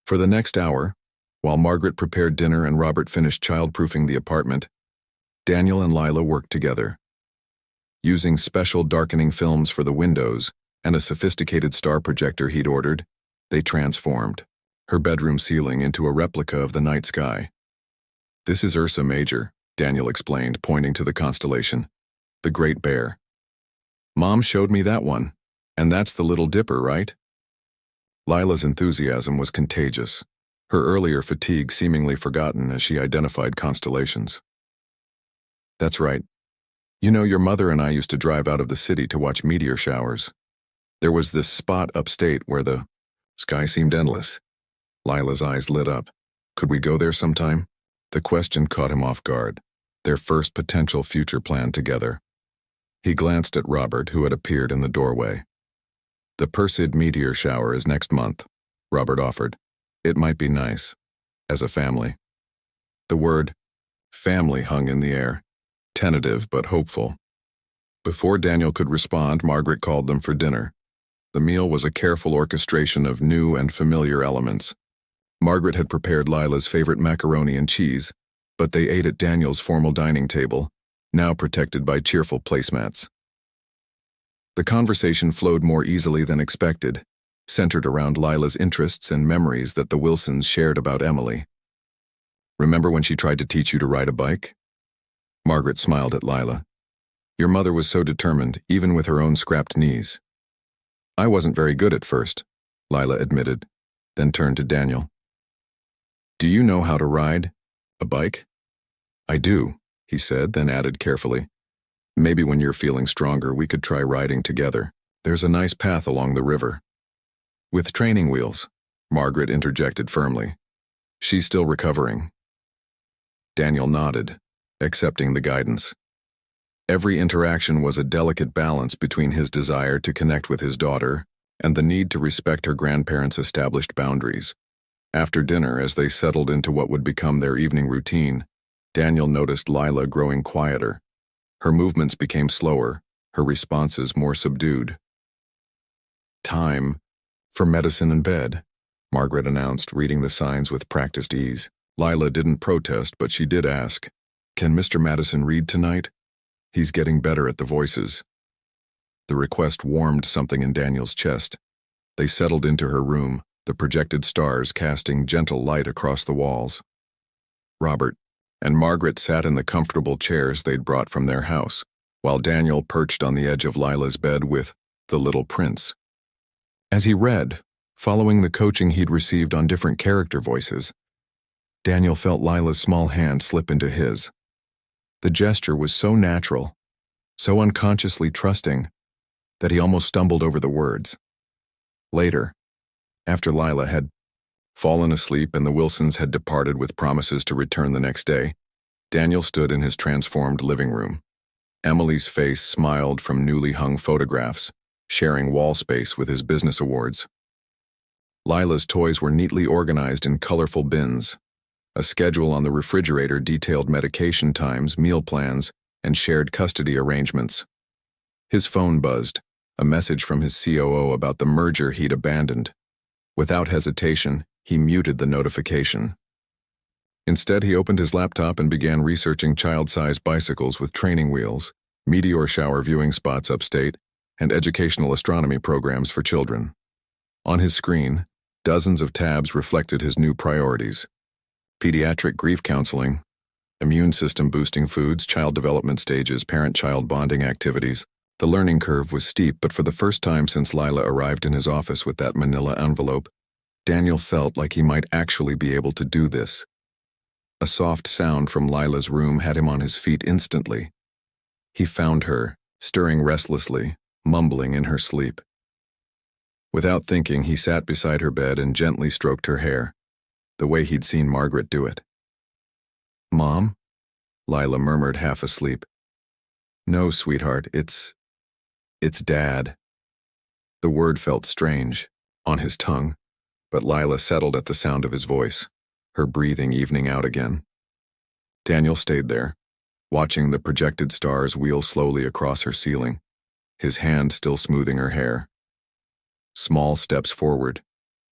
For the next hour, while Margaret prepared dinner and Robert finished child-proofing the apartment, Daniel and Lila worked together. Using special darkening films for the windows and a sophisticated star projector he'd ordered, they transformed her bedroom ceiling into a replica of the night sky. This is Ursa Major, Daniel explained, pointing to the constellation, the Great Bear. Mom showed me that one, and that's the Little Dipper, right? Lila's enthusiasm was contagious, her earlier fatigue seemingly forgotten as she identified constellations. That's right. You know, your mother and I used to drive out of the city to watch meteor showers. There was this spot upstate where the sky seemed endless. Lila's eyes lit up. Could we go there sometime? The question caught him off guard, their first potential future plan together. He glanced at Robert, who had appeared in the doorway. The Perseid meteor shower is next month, Robert offered. It might be nice, as a family. The word family hung in the air, tentative but hopeful. Before Daniel could respond, Margaret called them for dinner. The meal was a careful orchestration of new and familiar elements. Margaret had prepared Lila's favorite macaroni and cheese, but they ate at Daniel's formal dining table, now protected by cheerful placemats. The conversation flowed more easily than expected, centered around Lila's interests and memories that the Wilsons shared about Emily. "Remember when she tried to teach you to ride a bike?" Margaret smiled at Lila. "Your mother was so determined, even with her own scrapped knees." "I wasn't very good at first," Lila admitted, then turned to Daniel. "Do you know how to ride a bike?" "I do," he said, then added carefully, "Maybe when you're feeling stronger, we could try riding together. There's a nice path along the river." "With training wheels," Margaret interjected firmly. "She's still recovering." Daniel nodded, accepting the guidance. Every interaction was a delicate balance between his desire to connect with his daughter and the need to respect her grandparents' established boundaries. After dinner, as they settled into what would become their evening routine, Daniel noticed Lila growing quieter. Her movements became slower, her responses more subdued. "Time for medicine and bed," Margaret announced, reading the signs with practiced ease. Lila didn't protest, but she did ask, "Can Mr. Madison read tonight? He's getting better at the voices." The request warmed something in Daniel's chest. They settled into her room, the projected stars casting gentle light across the walls. Robert and Margaret sat in the comfortable chairs they'd brought from their house, while Daniel perched on the edge of Lila's bed with The Little Prince. As he read, following the coaching he'd received on different character voices, Daniel felt Lila's small hand slip into his. The gesture was so natural, so unconsciously trusting, that he almost stumbled over the words. Later, after Lila had fallen asleep and the Wilsons had departed with promises to return the next day, Daniel stood in his transformed living room. Emily's face smiled from newly hung photographs, sharing wall space with his business awards. Lila's toys were neatly organized in colorful bins. A schedule on the refrigerator detailed medication times, meal plans, and shared custody arrangements. His phone buzzed, a message from his COO about the merger he'd abandoned. Without hesitation, he muted the notification. Instead, he opened his laptop and began researching child-sized bicycles with training wheels, meteor shower viewing spots upstate, and educational astronomy programs for children. On his screen, dozens of tabs reflected his new priorities: pediatric grief counseling, immune system boosting foods, child development stages, parent-child bonding activities. The learning curve was steep, but for the first time since Lila arrived in his office with that manila envelope, Daniel felt like he might actually be able to do this. A soft sound from Lila's room had him on his feet instantly. He found her, stirring restlessly, mumbling in her sleep. Without thinking, he sat beside her bed and gently stroked her hair, the way he'd seen Margaret do it. "Mom?" Lila murmured, half asleep. "No, sweetheart, it's Dad." The word felt strange, on his tongue, but Lila settled at the sound of his voice, her breathing evening out again. Daniel stayed there, watching the projected stars wheel slowly across her ceiling, his hand still smoothing her hair. Small steps forward,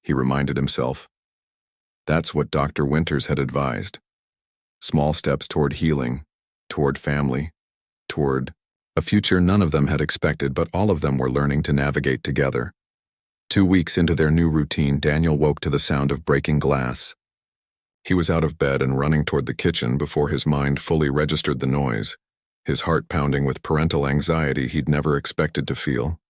he reminded himself. That's what Dr. Winters had advised. Small steps toward healing, toward family, toward a future none of them had expected, but all of them were learning to navigate together. 2 weeks into their new routine, Daniel woke to the sound of breaking glass. He was out of bed and running toward the kitchen before his mind fully registered the noise, his heart pounding with parental anxiety he'd never expected to feel.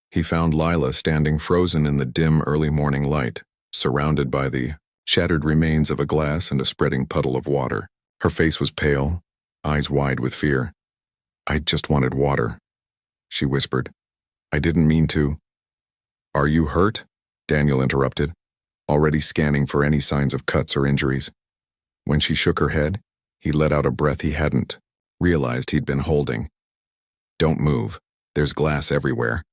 He found Lila standing frozen in the dim early morning light, surrounded by the shattered remains of a glass and a spreading puddle of water. Her face was pale, eyes wide with fear. "I just wanted water," she whispered. "I didn't mean to." "Are you hurt?" Daniel interrupted, already scanning for any signs of cuts or injuries. When she shook her head, he let out a breath he hadn't realized he'd been holding. "Don't move. There's glass everywhere."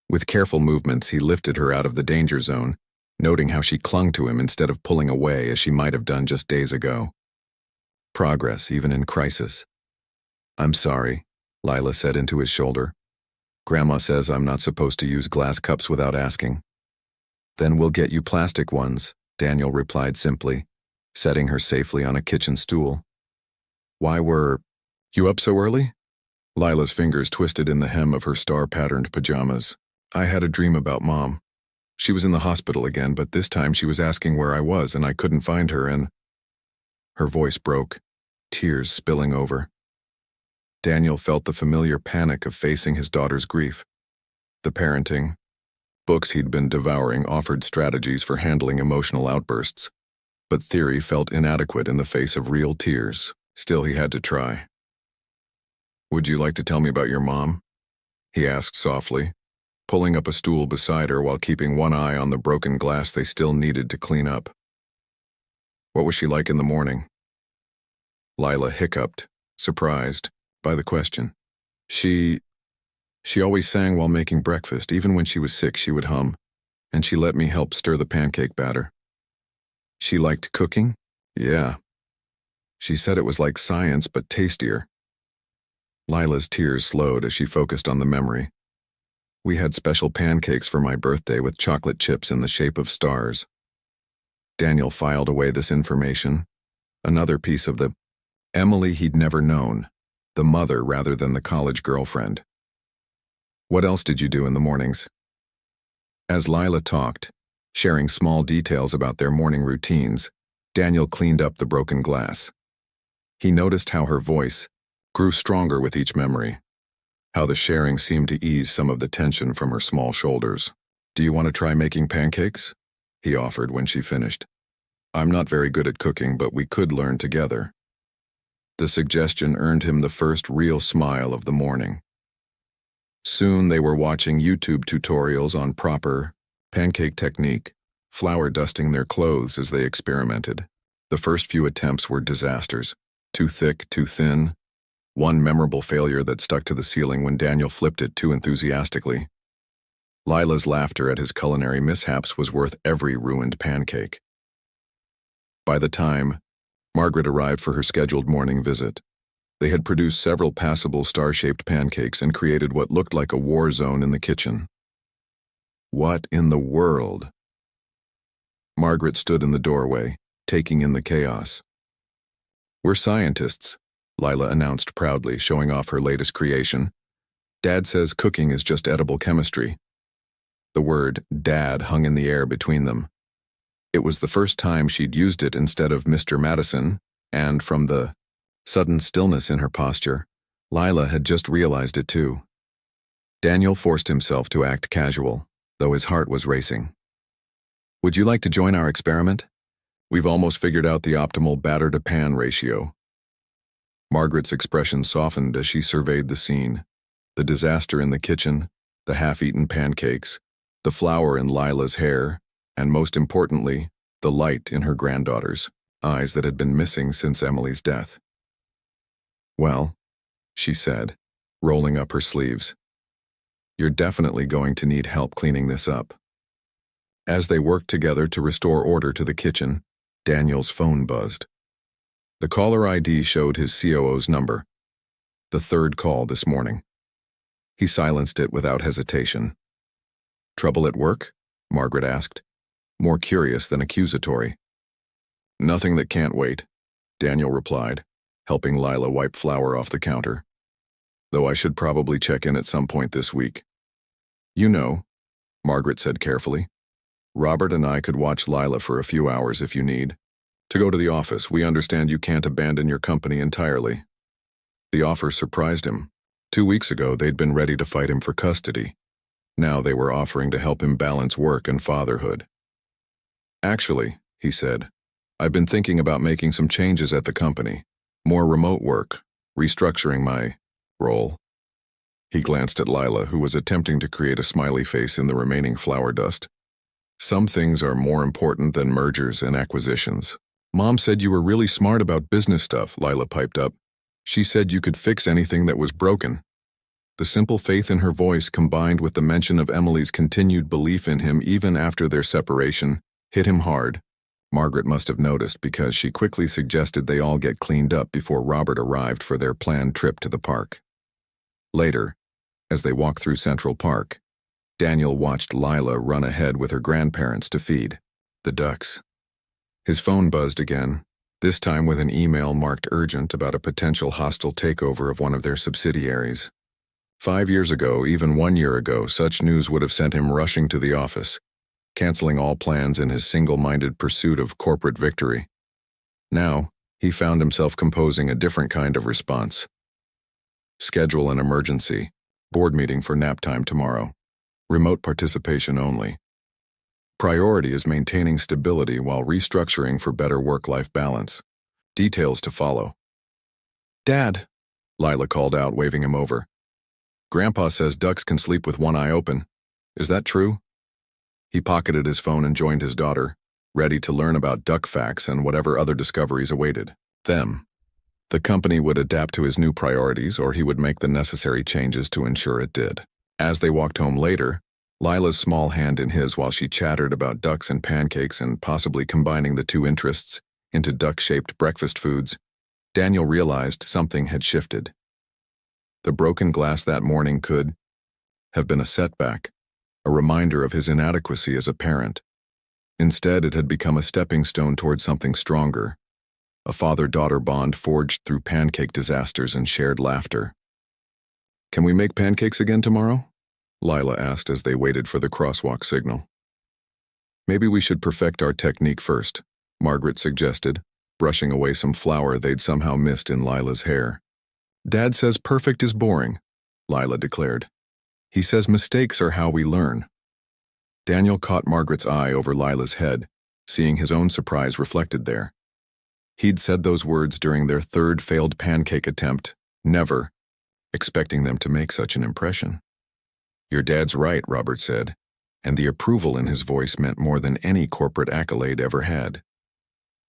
With careful movements, he lifted her out of the danger zone, noting how she clung to him instead of pulling away as she might have done just days ago. Progress, even in crisis. "I'm sorry," Lila said into his shoulder. "Grandma says I'm not supposed to use glass cups without asking." "Then we'll get you plastic ones," Daniel replied simply, setting her safely on a kitchen stool. Why were you up so early? Lila's fingers twisted in the hem of her star-patterned pajamas. I had a dream about Mom. She was in the hospital again, but this time she was asking where I was and I couldn't find her and… Her voice broke, tears spilling over. Daniel felt the familiar panic of facing his daughter's grief. The parenting books he'd been devouring offered strategies for handling emotional outbursts, but theory felt inadequate in the face of real tears. Still, he had to try. Would you like to tell me about your mom? He asked softly, pulling up a stool beside her while keeping one eye on the broken glass they still needed to clean up. What was she like in the morning? Lila hiccuped, surprised by the question. She always sang while making breakfast. Even when she was sick, she would hum, and she let me help stir the pancake batter. She liked cooking? Yeah. She said it was like science, but tastier. Lila's tears slowed as she focused on the memory. We had special pancakes for my birthday with chocolate chips in the shape of stars. Daniel filed away this information. Another piece of the Emily he'd never known, the mother rather than the college girlfriend. What else did you do in the mornings? As Lila talked, sharing small details about their morning routines, Daniel cleaned up the broken glass. He noticed how her voice grew stronger with each memory, how the sharing seemed to ease some of the tension from her small shoulders. Do you want to try making pancakes? He offered when she finished. I'm not very good at cooking, but we could learn together. The suggestion earned him the first real smile of the morning. Soon they were watching YouTube tutorials on proper pancake technique, flour dusting their clothes as they experimented. The first few attempts were disasters. Too thick, too thin. One memorable failure that stuck to the ceiling when Daniel flipped it too enthusiastically. Lila's laughter at his culinary mishaps was worth every ruined pancake. By the time Margaret arrived for her scheduled morning visit, they had produced several passable star-shaped pancakes and created what looked like a war zone in the kitchen. What in the world? Margaret stood in the doorway, taking in the chaos. We're scientists, Lila announced proudly, showing off her latest creation. Dad says cooking is just edible chemistry. The word Dad hung in the air between them. It was the first time she'd used it instead of Mr. Madison, and from the sudden stillness in her posture, Lila had just realized it too. Daniel forced himself to act casual, though his heart was racing. Would you like to join our experiment? We've almost figured out the optimal batter-to-pan ratio. Margaret's expression softened as she surveyed the scene. The disaster in the kitchen, the half-eaten pancakes, the flour in Lila's hair, and most importantly, the light in her granddaughter's eyes that had been missing since Emily's death. Well, she said, rolling up her sleeves, you're definitely going to need help cleaning this up. As they worked together to restore order to the kitchen, Daniel's phone buzzed. The caller ID showed his COO's number, the third call this morning. He silenced it without hesitation. Trouble at work? Margaret asked, more curious than accusatory. Nothing that can't wait, Daniel replied, helping Lila wipe flour off the counter. Though I should probably check in at some point this week. You know, Margaret said carefully, Robert and I could watch Lila for a few hours if you need. To go to the office, we understand you can't abandon your company entirely. The offer surprised him. 2 weeks ago, they'd been ready to fight him for custody. Now they were offering to help him balance work and fatherhood. Actually, he said, I've been thinking about making some changes at the company. More remote work, restructuring my role. He glanced at Lila, who was attempting to create a smiley face in the remaining flour dust. Some things are more important than mergers and acquisitions. Mom said you were really smart about business stuff, Lila piped up. She said you could fix anything that was broken. The simple faith in her voice, combined with the mention of Emily's continued belief in him even after their separation, hit him hard. Margaret must have noticed because she quickly suggested they all get cleaned up before Robert arrived for their planned trip to the park. Later, as they walked through Central Park, Daniel watched Lila run ahead with her grandparents to feed the ducks. His phone buzzed again, this time with an email marked urgent about a potential hostile takeover of one of their subsidiaries. 5 years ago, even 1 year ago, such news would have sent him rushing to the office, canceling all plans in his single-minded pursuit of corporate victory. Now, he found himself composing a different kind of response. Schedule an emergency. Board meeting for nap time tomorrow. Remote participation only. Priority is maintaining stability while restructuring for better work-life balance. Details to follow. "Dad," Lila called out, waving him over. "Grandpa says ducks can sleep with one eye open. Is that true?" He pocketed his phone and joined his daughter, ready to learn about duck facts and whatever other discoveries awaited them. The company would adapt to his new priorities, or he would make the necessary changes to ensure it did. As they walked home later, Lila's small hand in his while she chattered about ducks and pancakes and possibly combining the two interests into duck-shaped breakfast foods, Daniel realized something had shifted. The broken glass that morning could have been a setback, a reminder of his inadequacy as a parent. Instead, it had become a stepping stone toward something stronger, a father-daughter bond forged through pancake disasters and shared laughter. "Can we make pancakes again tomorrow?" Lila asked as they waited for the crosswalk signal. "Maybe we should perfect our technique first," Margaret suggested, brushing away some flour they'd somehow missed in Lila's hair. "Dad says perfect is boring," Lila declared. "He says mistakes are how we learn." Daniel caught Margaret's eye over Lila's head, seeing his own surprise reflected there. He'd said those words during their third failed pancake attempt, never expecting them to make such an impression. "Your dad's right," Robert said, and the approval in his voice meant more than any corporate accolade ever had.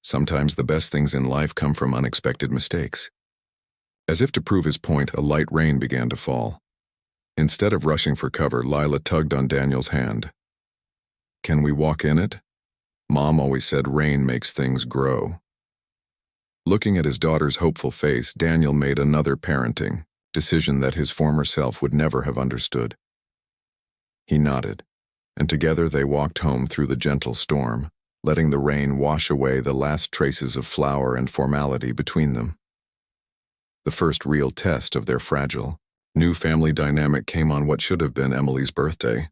Sometimes the best things in life come from unexpected mistakes. As if to prove his point, a light rain began to fall. Instead of rushing for cover, Lila tugged on Daniel's hand. "Can we walk in it? Mom always said rain makes things grow." Looking at his daughter's hopeful face, Daniel made another parenting decision that his former self would never have understood. He nodded, and together they walked home through the gentle storm, letting the rain wash away the last traces of flour and formality between them. The first real test of their fragile, new family dynamic came on what should have been Emily's birthday.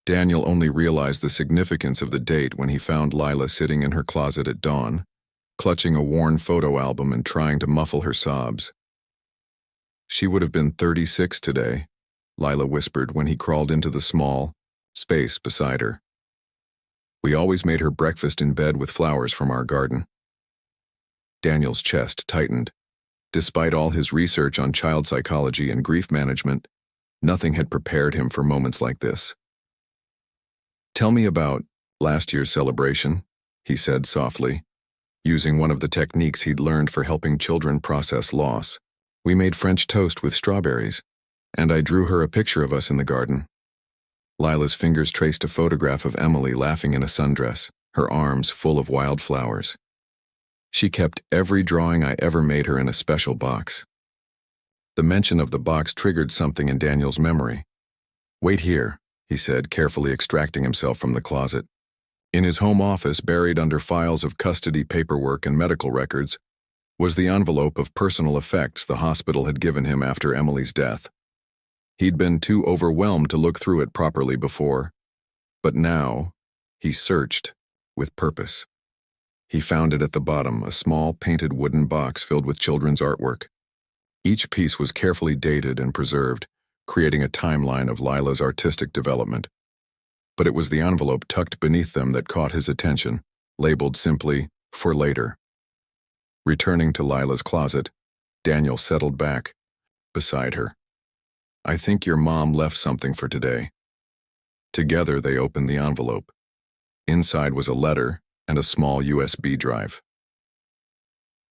Daniel only realized the significance of the date when he found Lila sitting in her closet at dawn, clutching a worn photo album and trying to muffle her sobs. "She would have been 36 today," Lila whispered when he crawled into the small space beside her. "We always made her breakfast in bed with flowers from our garden." Daniel's chest tightened. Despite all his research on child psychology and grief management, nothing had prepared him for moments like this. "Tell me about last year's celebration," he said softly, using one of the techniques he'd learned for helping children process loss. "We made French toast with strawberries, and I drew her a picture of us in the garden." Lila's fingers traced a photograph of Emily laughing in a sundress, her arms full of wildflowers. "She kept every drawing I ever made her in a special box." The mention of the box triggered something in Daniel's memory. "Wait here," he said, carefully extracting himself from the closet. In his home office, buried under files of custody paperwork and medical records, was the envelope of personal effects the hospital had given him after Emily's death. He'd been too overwhelmed to look through it properly before, but now he searched with purpose. He found it at the bottom, a small painted wooden box filled with children's artwork. Each piece was carefully dated and preserved, creating a timeline of Lila's artistic development. But it was the envelope tucked beneath them that caught his attention, labeled simply, "For later." Returning to Lila's closet, Daniel settled back beside her. "I think your mom left something for today." Together they opened the envelope. Inside was a letter and a small USB drive.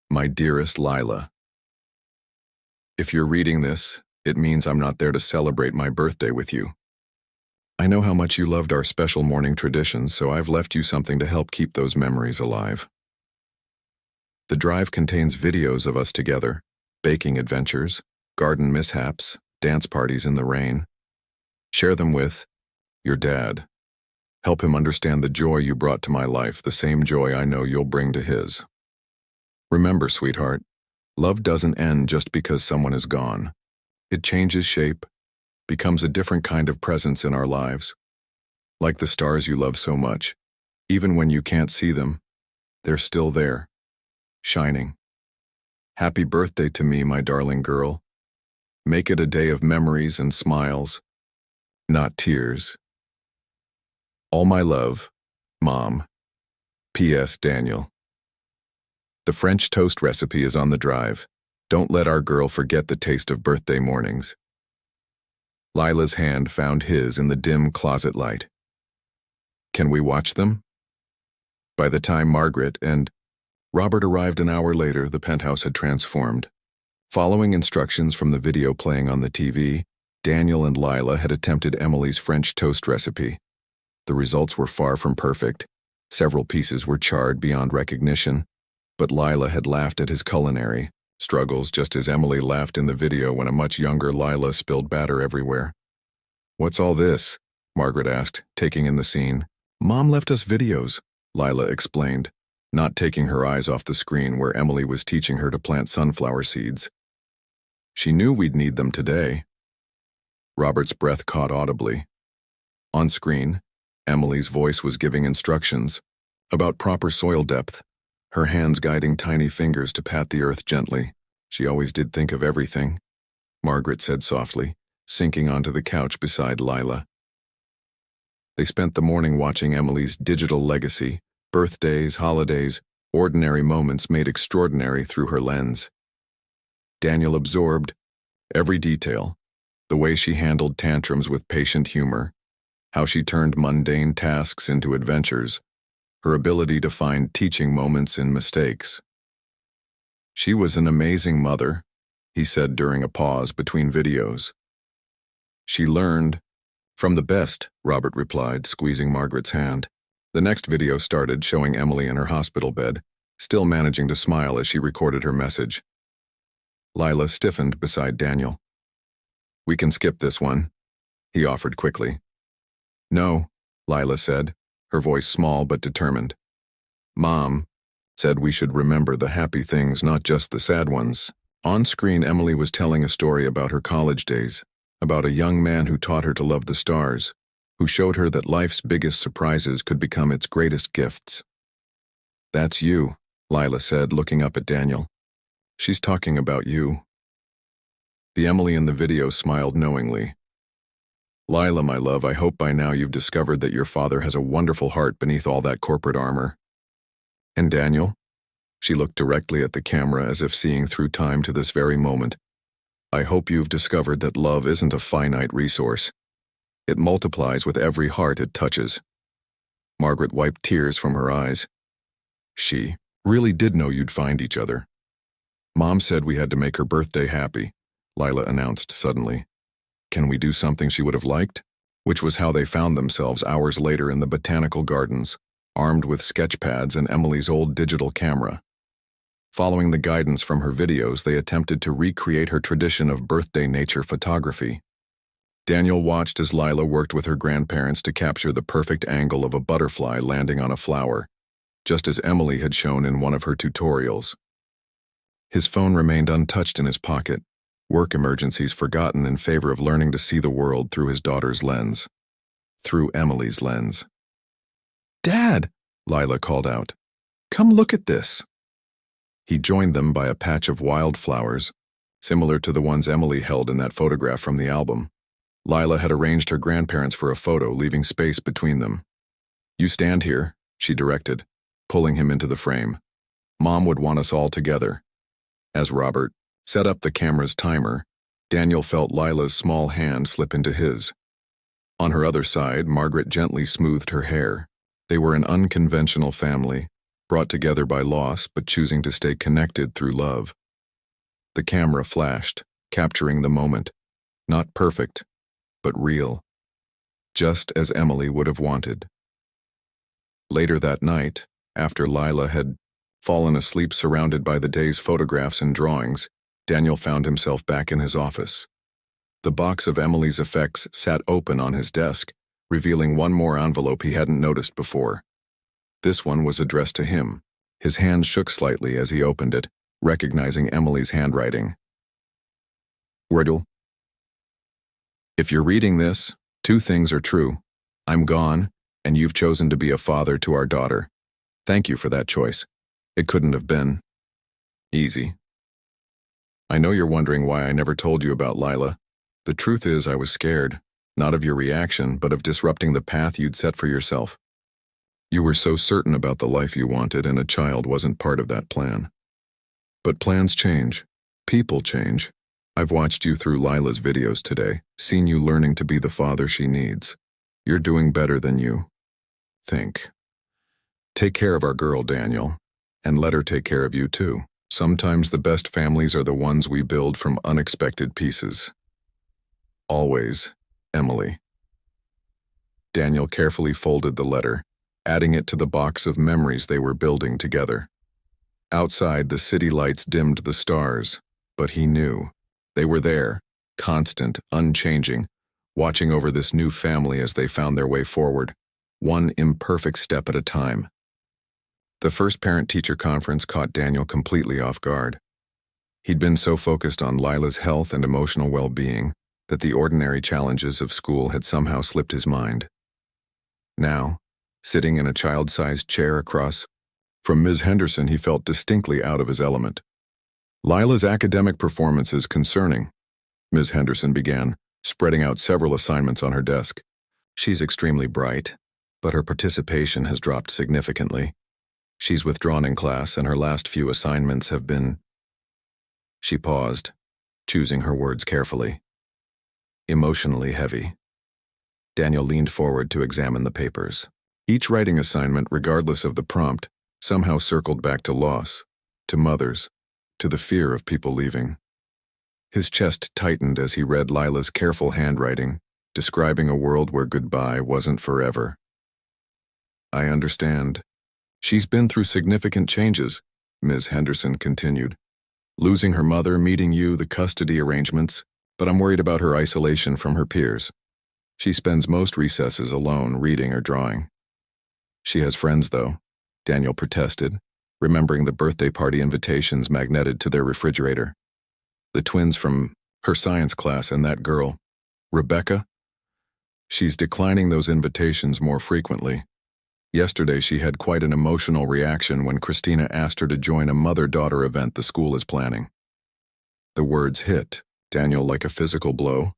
"My dearest Lila, if you're reading this, it means I'm not there to celebrate my birthday with you. I know how much you loved our special morning traditions, so I've left you something to help keep those memories alive. The drive contains videos of us together, baking adventures, garden mishaps, dance parties in the rain. Share them with your dad. Help him understand the joy you brought to my life, the same joy I know you'll bring to his. Remember, sweetheart, love doesn't end just because someone is gone. It changes shape, becomes a different kind of presence in our lives. Like the stars you love so much, even when you can't see them, they're still there, shining. Happy birthday to me, my darling girl. Make it a day of memories and smiles, not tears. All my love, Mom. P.S. Daniel. The French toast recipe is on the drive. Don't let our girl forget the taste of birthday mornings. Lila's hand found his in the dim closet light. Can we watch them? By the time Margaret and Robert arrived an hour later, the penthouse had transformed. Following instructions from the video playing on the TV, Daniel and Lila had attempted Emily's French toast recipe. The results were far from perfect. Several pieces were charred beyond recognition, but Lila had laughed at his culinary struggles just as Emily laughed in the video when a much younger Lila spilled batter everywhere. What's all this? Margaret asked, taking in the scene. Mom left us videos, Lila explained, not taking her eyes off the screen where Emily was teaching her to plant sunflower seeds. She knew we'd need them today. Robert's breath caught audibly. On screen, Emily's voice was giving instructions about proper soil depth, her hands guiding tiny fingers to pat the earth gently. She always did think of everything, Margaret said softly, sinking onto the couch beside Lila. They spent the morning watching Emily's digital legacy, birthdays, holidays, ordinary moments made extraordinary through her lens. Daniel absorbed every detail, the way she handled tantrums with patient humor, how she turned mundane tasks into adventures, her ability to find teaching moments in mistakes. She was an amazing mother, he said during a pause between videos. She learned from the best, Robert replied, squeezing Margaret's hand. The next video started, showing Emily in her hospital bed, still managing to smile as she recorded her message. Lila stiffened beside Daniel. We can skip this one, he offered quickly. No, Lila said, her voice small but determined. Mom said we should remember the happy things, not just the sad ones. On screen, Emily was telling a story about her college days, about a young man who taught her to love the stars, who showed her that life's biggest surprises could become its greatest gifts. That's you, Lila said, looking up at Daniel. She's talking about you. The Emily in the video smiled knowingly. Lila, my love, I hope by now you've discovered that your father has a wonderful heart beneath all that corporate armor. And Daniel? She looked directly at the camera as if seeing through time to this very moment. I hope you've discovered that love isn't a finite resource. It multiplies with every heart it touches. Margaret wiped tears from her eyes. She really did know you'd find each other. Mom said we had to make her birthday happy, Lila announced suddenly. Can we do something she would have liked? Which was how they found themselves hours later in the botanical gardens, armed with sketch pads and Emily's old digital camera. Following the guidance from her videos, they attempted to recreate her tradition of birthday nature photography. Daniel watched as Lila worked with her grandparents to capture the perfect angle of a butterfly landing on a flower, just as Emily had shown in one of her tutorials. His phone remained untouched in his pocket, work emergencies forgotten in favor of learning to see the world through his daughter's lens. Through Emily's lens. Dad, Lila called out. Come look at this. He joined them by a patch of wildflowers, similar to the ones Emily held in that photograph from the album. Lila had arranged her grandparents for a photo, leaving space between them. You stand here, she directed, pulling him into the frame. Mom would want us all together. As Robert set up the camera's timer, Daniel felt Lila's small hand slip into his. On her other side, Margaret gently smoothed her hair. They were an unconventional family, brought together by loss but choosing to stay connected through love. The camera flashed, capturing the moment. Not perfect, but real. Just as Emily would have wanted. Later that night, after Lila had fallen asleep surrounded by the day's photographs and drawings, Daniel found himself back in his office. The box of Emily's effects sat open on his desk, revealing one more envelope he hadn't noticed before. This one was addressed to him. His hand shook slightly as he opened it, recognizing Emily's handwriting. Wordle. If you're reading this, two things are true. I'm gone, and you've chosen to be a father to our daughter. Thank you for that choice. It couldn't have been easy. I know you're wondering why I never told you about Lila. The truth is I was scared, not of your reaction, but of disrupting the path you'd set for yourself. You were so certain about the life you wanted, and a child wasn't part of that plan. But plans change. People change. I've watched you through Lila's videos today, seen you learning to be the father she needs. You're doing better than you think. Take care of our girl, Daniel, and let her take care of you too. Sometimes the best families are the ones we build from unexpected pieces. Always, Emily. Daniel carefully folded the letter, adding it to the box of memories they were building together. Outside, the city lights dimmed the stars, but he knew. They were there, constant, unchanging, watching over this new family as they found their way forward, one imperfect step at a time. The first parent-teacher conference caught Daniel completely off guard. He'd been so focused on Lila's health and emotional well-being that the ordinary challenges of school had somehow slipped his mind. Now, sitting in a child-sized chair across from Ms. Henderson, he felt distinctly out of his element. Lila's academic performance is concerning, Ms. Henderson began, spreading out several assignments on her desk. She's extremely bright, but her participation has dropped significantly. She's withdrawn in class, and her last few assignments have been... She paused, choosing her words carefully. Emotionally heavy. Daniel leaned forward to examine the papers. Each writing assignment, regardless of the prompt, somehow circled back to loss, to mothers, to the fear of people leaving. His chest tightened as he read Lila's careful handwriting, describing a world where goodbye wasn't forever. I understand. She's been through significant changes, Ms. Henderson continued. Losing her mother, meeting you, the custody arrangements, but I'm worried about her isolation from her peers. She spends most recesses alone, reading or drawing. She has friends, though, Daniel protested, remembering the birthday party invitations magneted to their refrigerator. The twins from her science class and that girl, Rebecca. She's declining those invitations more frequently. Yesterday she had quite an emotional reaction when Christina asked her to join a mother-daughter event the school is planning. The words hit Daniel like a physical blow.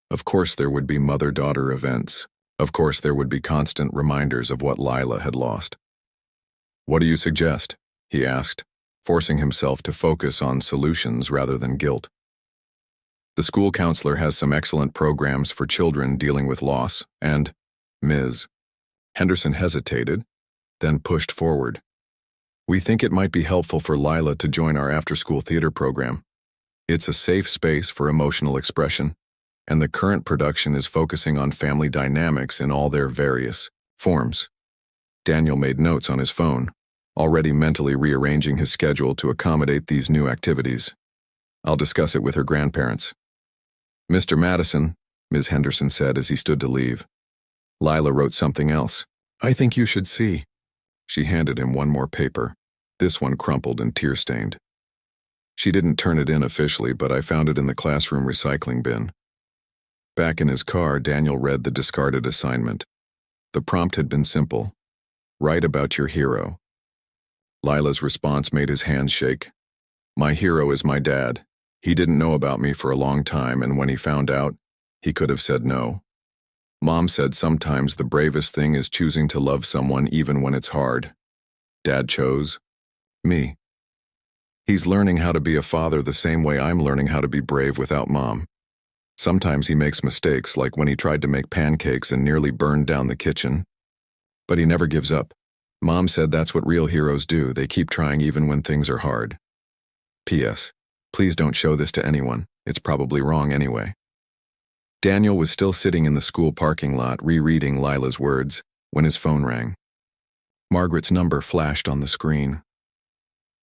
Of course there would be mother-daughter events. Of course there would be constant reminders of what Lila had lost. What do you suggest? He asked, forcing himself to focus on solutions rather than guilt. The school counselor has some excellent programs for children dealing with loss, and Ms. Henderson hesitated, then pushed forward. We think it might be helpful for Lila to join our after-school theater program. It's a safe space for emotional expression, and the current production is focusing on family dynamics in all their various forms. Daniel made notes on his phone, already mentally rearranging his schedule to accommodate these new activities. I'll discuss it with her grandparents. Mr. Madison, Ms. Henderson said as he stood to leave. Lila wrote something else. I think you should see. She handed him one more paper, this one crumpled and tear-stained. She didn't turn it in officially, but I found it in the classroom recycling bin. Back in his car, Daniel read the discarded assignment. The prompt had been simple. Write about your hero. Lila's response made his hands shake. My hero is my dad. He didn't know about me for a long time, and when he found out, he could have said no. Mom said sometimes the bravest thing is choosing to love someone even when it's hard. Dad chose me. He's learning how to be a father the same way I'm learning how to be brave without Mom. Sometimes he makes mistakes, like when he tried to make pancakes and nearly burned down the kitchen. But he never gives up. Mom said that's what real heroes do. They keep trying even when things are hard. P.S. Please don't show this to anyone. It's probably wrong anyway. Daniel was still sitting in the school parking lot rereading Lila's words when his phone rang. Margaret's number flashed on the screen.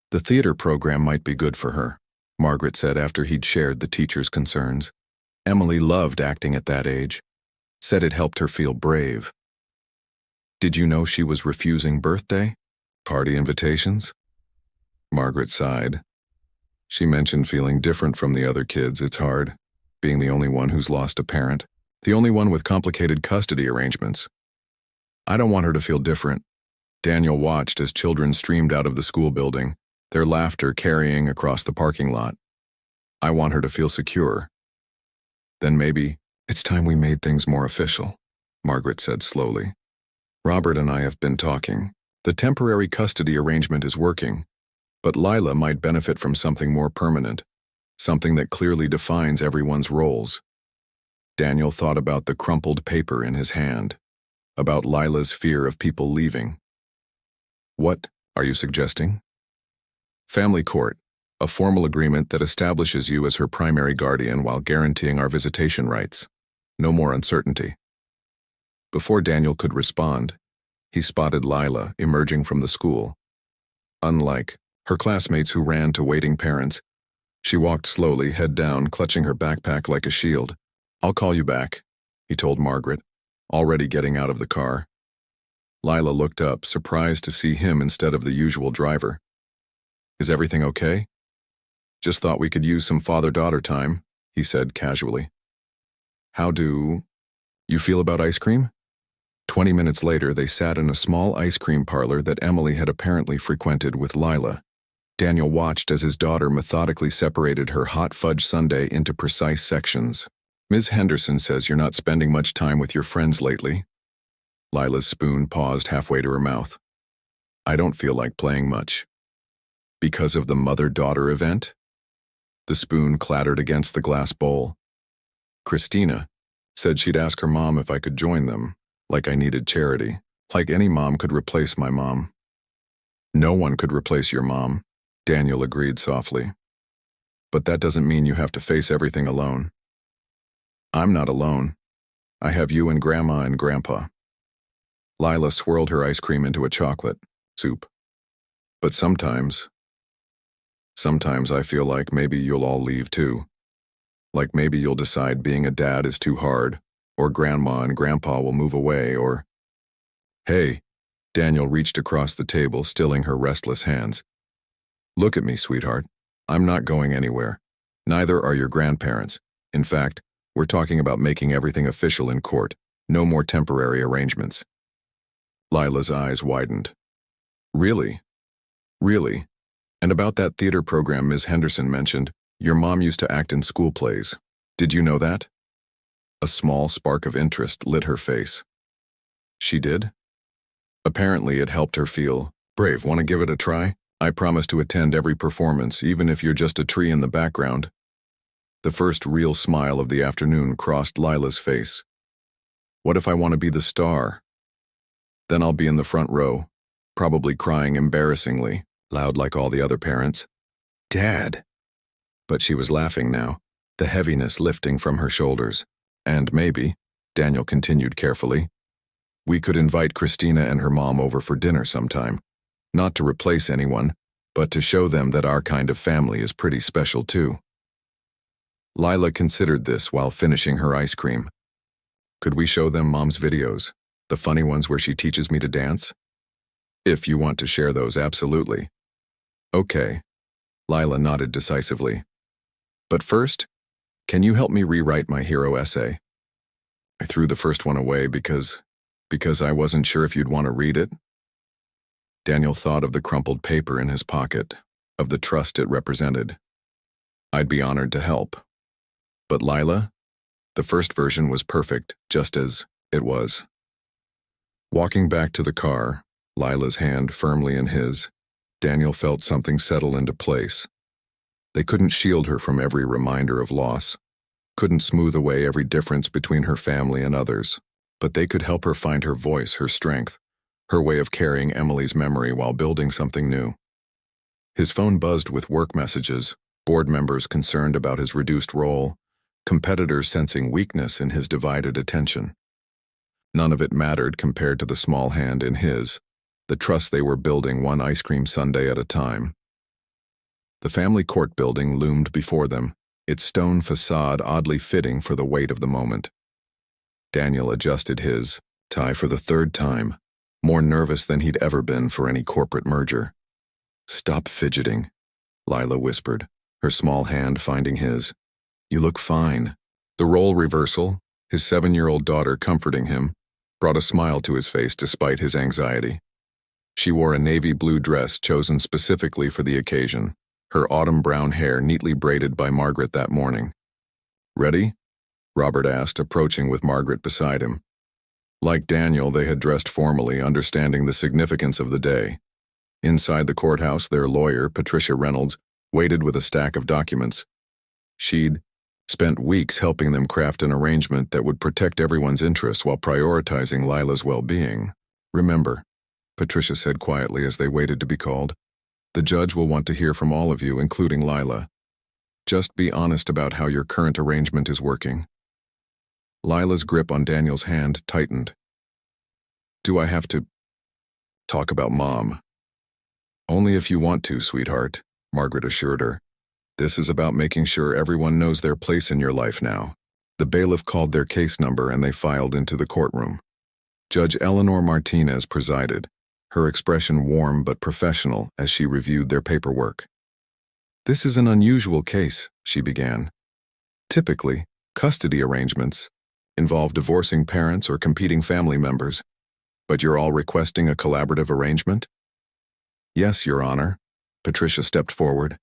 The theater program might be good for her, Margaret said after he'd shared the teacher's concerns. Emily loved acting at that age. said it helped her feel brave. Did you know she was refusing birthday party invitations? Margaret sighed. She mentioned feeling different from the other kids. It's hard, being the only one who's lost a parent, the only one with complicated custody arrangements. I don't want her to feel different. Daniel watched as children streamed out of the school building, their laughter carrying across the parking lot. I want her to feel secure. Then maybe it's time we made things more official, Margaret said slowly. Robert and I have been talking. The temporary custody arrangement is working, but Lila might benefit from something more permanent, something that clearly defines everyone's roles. Daniel thought about the crumpled paper in his hand, about Lila's fear of people leaving. What are you suggesting? Family court, a formal agreement that establishes you as her primary guardian while guaranteeing our visitation rights. No more uncertainty. Before Daniel could respond, he spotted Lila emerging from the school. Unlike her classmates who ran to waiting parents, she walked slowly, head down, clutching her backpack like a shield. I'll call you back, he told Margaret, already getting out of the car. Lila looked up, surprised to see him instead of the usual driver. Is everything okay? Just thought we could use some father-daughter time, he said casually. How do you feel about ice cream? 20 minutes later, they sat in a small ice cream parlor that Emily had apparently frequented with Lila. Daniel watched as his daughter methodically separated her hot fudge sundae into precise sections. Ms. Henderson says you're not spending much time with your friends lately. Lila's spoon paused halfway to her mouth. I don't feel like playing much. Because of the mother-daughter event? The spoon clattered against the glass bowl. Christina said she'd ask her mom if I could join them, like I needed charity, like any mom could replace my mom. No one could replace your mom, Daniel agreed softly. But that doesn't mean you have to face everything alone. I'm not alone. I have you and Grandma and Grandpa. Lila swirled her ice cream into a chocolate soup. But sometimes I feel like maybe you'll all leave too. Like maybe you'll decide being a dad is too hard, or Grandma and Grandpa will move away, or... Hey, Daniel reached across the table, stilling her restless hands. Look at me, sweetheart. I'm not going anywhere. Neither are your grandparents. In fact, we're talking about making everything official in court. No more temporary arrangements. Lila's eyes widened. Really? Really? And about that theater program Ms. Henderson mentioned, your mom used to act in school plays. Did you know that? A small spark of interest lit her face. She did? Apparently it helped her feel brave. Want to give it a try? I promise to attend every performance, even if you're just a tree in the background. The first real smile of the afternoon crossed Lila's face. What if I want to be the star? Then I'll be in the front row, probably crying embarrassingly, loud like all the other parents. Dad! But she was laughing now, the heaviness lifting from her shoulders. And maybe, Daniel continued carefully, we could invite Christina and her mom over for dinner sometime. Not to replace anyone, but to show them that our kind of family is pretty special too. Lila considered this while finishing her ice cream. Could we show them Mom's videos, the funny ones where she teaches me to dance? If you want to share those, absolutely. Okay, Lila nodded decisively. But first, can you help me rewrite my hero essay? I threw the first one away because I wasn't sure if you'd want to read it. Daniel thought of the crumpled paper in his pocket, of the trust it represented. I'd be honored to help. But Lila, the first version was perfect, just as it was. Walking back to the car, Lila's hand firmly in his, Daniel felt something settle into place. They couldn't shield her from every reminder of loss, couldn't smooth away every difference between her family and others, but they could help her find her voice, her strength, her way of carrying Emily's memory while building something new. His phone buzzed with work messages, board members concerned about his reduced role, competitors sensing weakness in his divided attention. None of it mattered compared to the small hand in his, the trust they were building one ice cream sundae at a time. The family court building loomed before them, its stone facade oddly fitting for the weight of the moment. Daniel adjusted his tie for the third time, more nervous than he'd ever been for any corporate merger. "Stop fidgeting," Lila whispered, her small hand finding his. "You look fine." The role reversal, his 7-year-old daughter comforting him, brought a smile to his face despite his anxiety. She wore a navy blue dress chosen specifically for the occasion, her autumn brown hair neatly braided by Margaret that morning. "Ready?" Robert asked, approaching with Margaret beside him. Like Daniel, they had dressed formally, understanding the significance of the day. Inside the courthouse, their lawyer, Patricia Reynolds, waited with a stack of documents. She'd spent weeks helping them craft an arrangement that would protect everyone's interests while prioritizing Lila's well-being. "Remember," Patricia said quietly as they waited to be called, "the judge will want to hear from all of you, including Lila. Just be honest about how your current arrangement is working." Lila's grip on Daniel's hand tightened. "Do I have to talk about Mom?" "Only if you want to, sweetheart," Margaret assured her. "This is about making sure everyone knows their place in your life now." The bailiff called their case number and they filed into the courtroom. Judge Eleanor Martinez presided, her expression warm but professional as she reviewed their paperwork. "This is an unusual case," she began. "Typically, custody arrangements involve divorcing parents or competing family members, but you're all requesting a collaborative arrangement?" "Yes, Your Honor." Patricia stepped forward.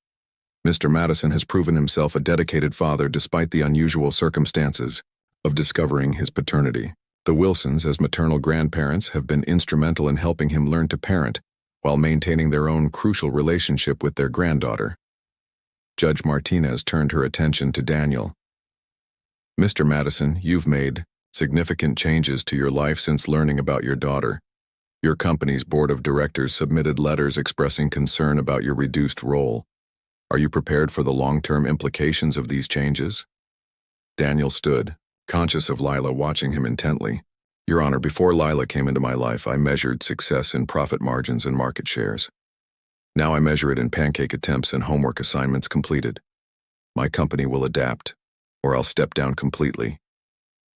"Mr. Madison has proven himself a dedicated father despite the unusual circumstances of discovering his paternity. The Wilsons, as maternal grandparents, have been instrumental in helping him learn to parent while maintaining their own crucial relationship with their granddaughter." Judge Martinez turned her attention to Daniel. "Mr. Madison, you've made significant changes to your life since learning about your daughter. Your company's board of directors submitted letters expressing concern about your reduced role. Are you prepared for the long-term implications of these changes?" Daniel stood, conscious of Lila watching him intently. "Your Honor, before Lila came into my life, I measured success in profit margins and market shares. Now I measure it in pancake attempts and homework assignments completed. My company will adapt, or I'll step down completely.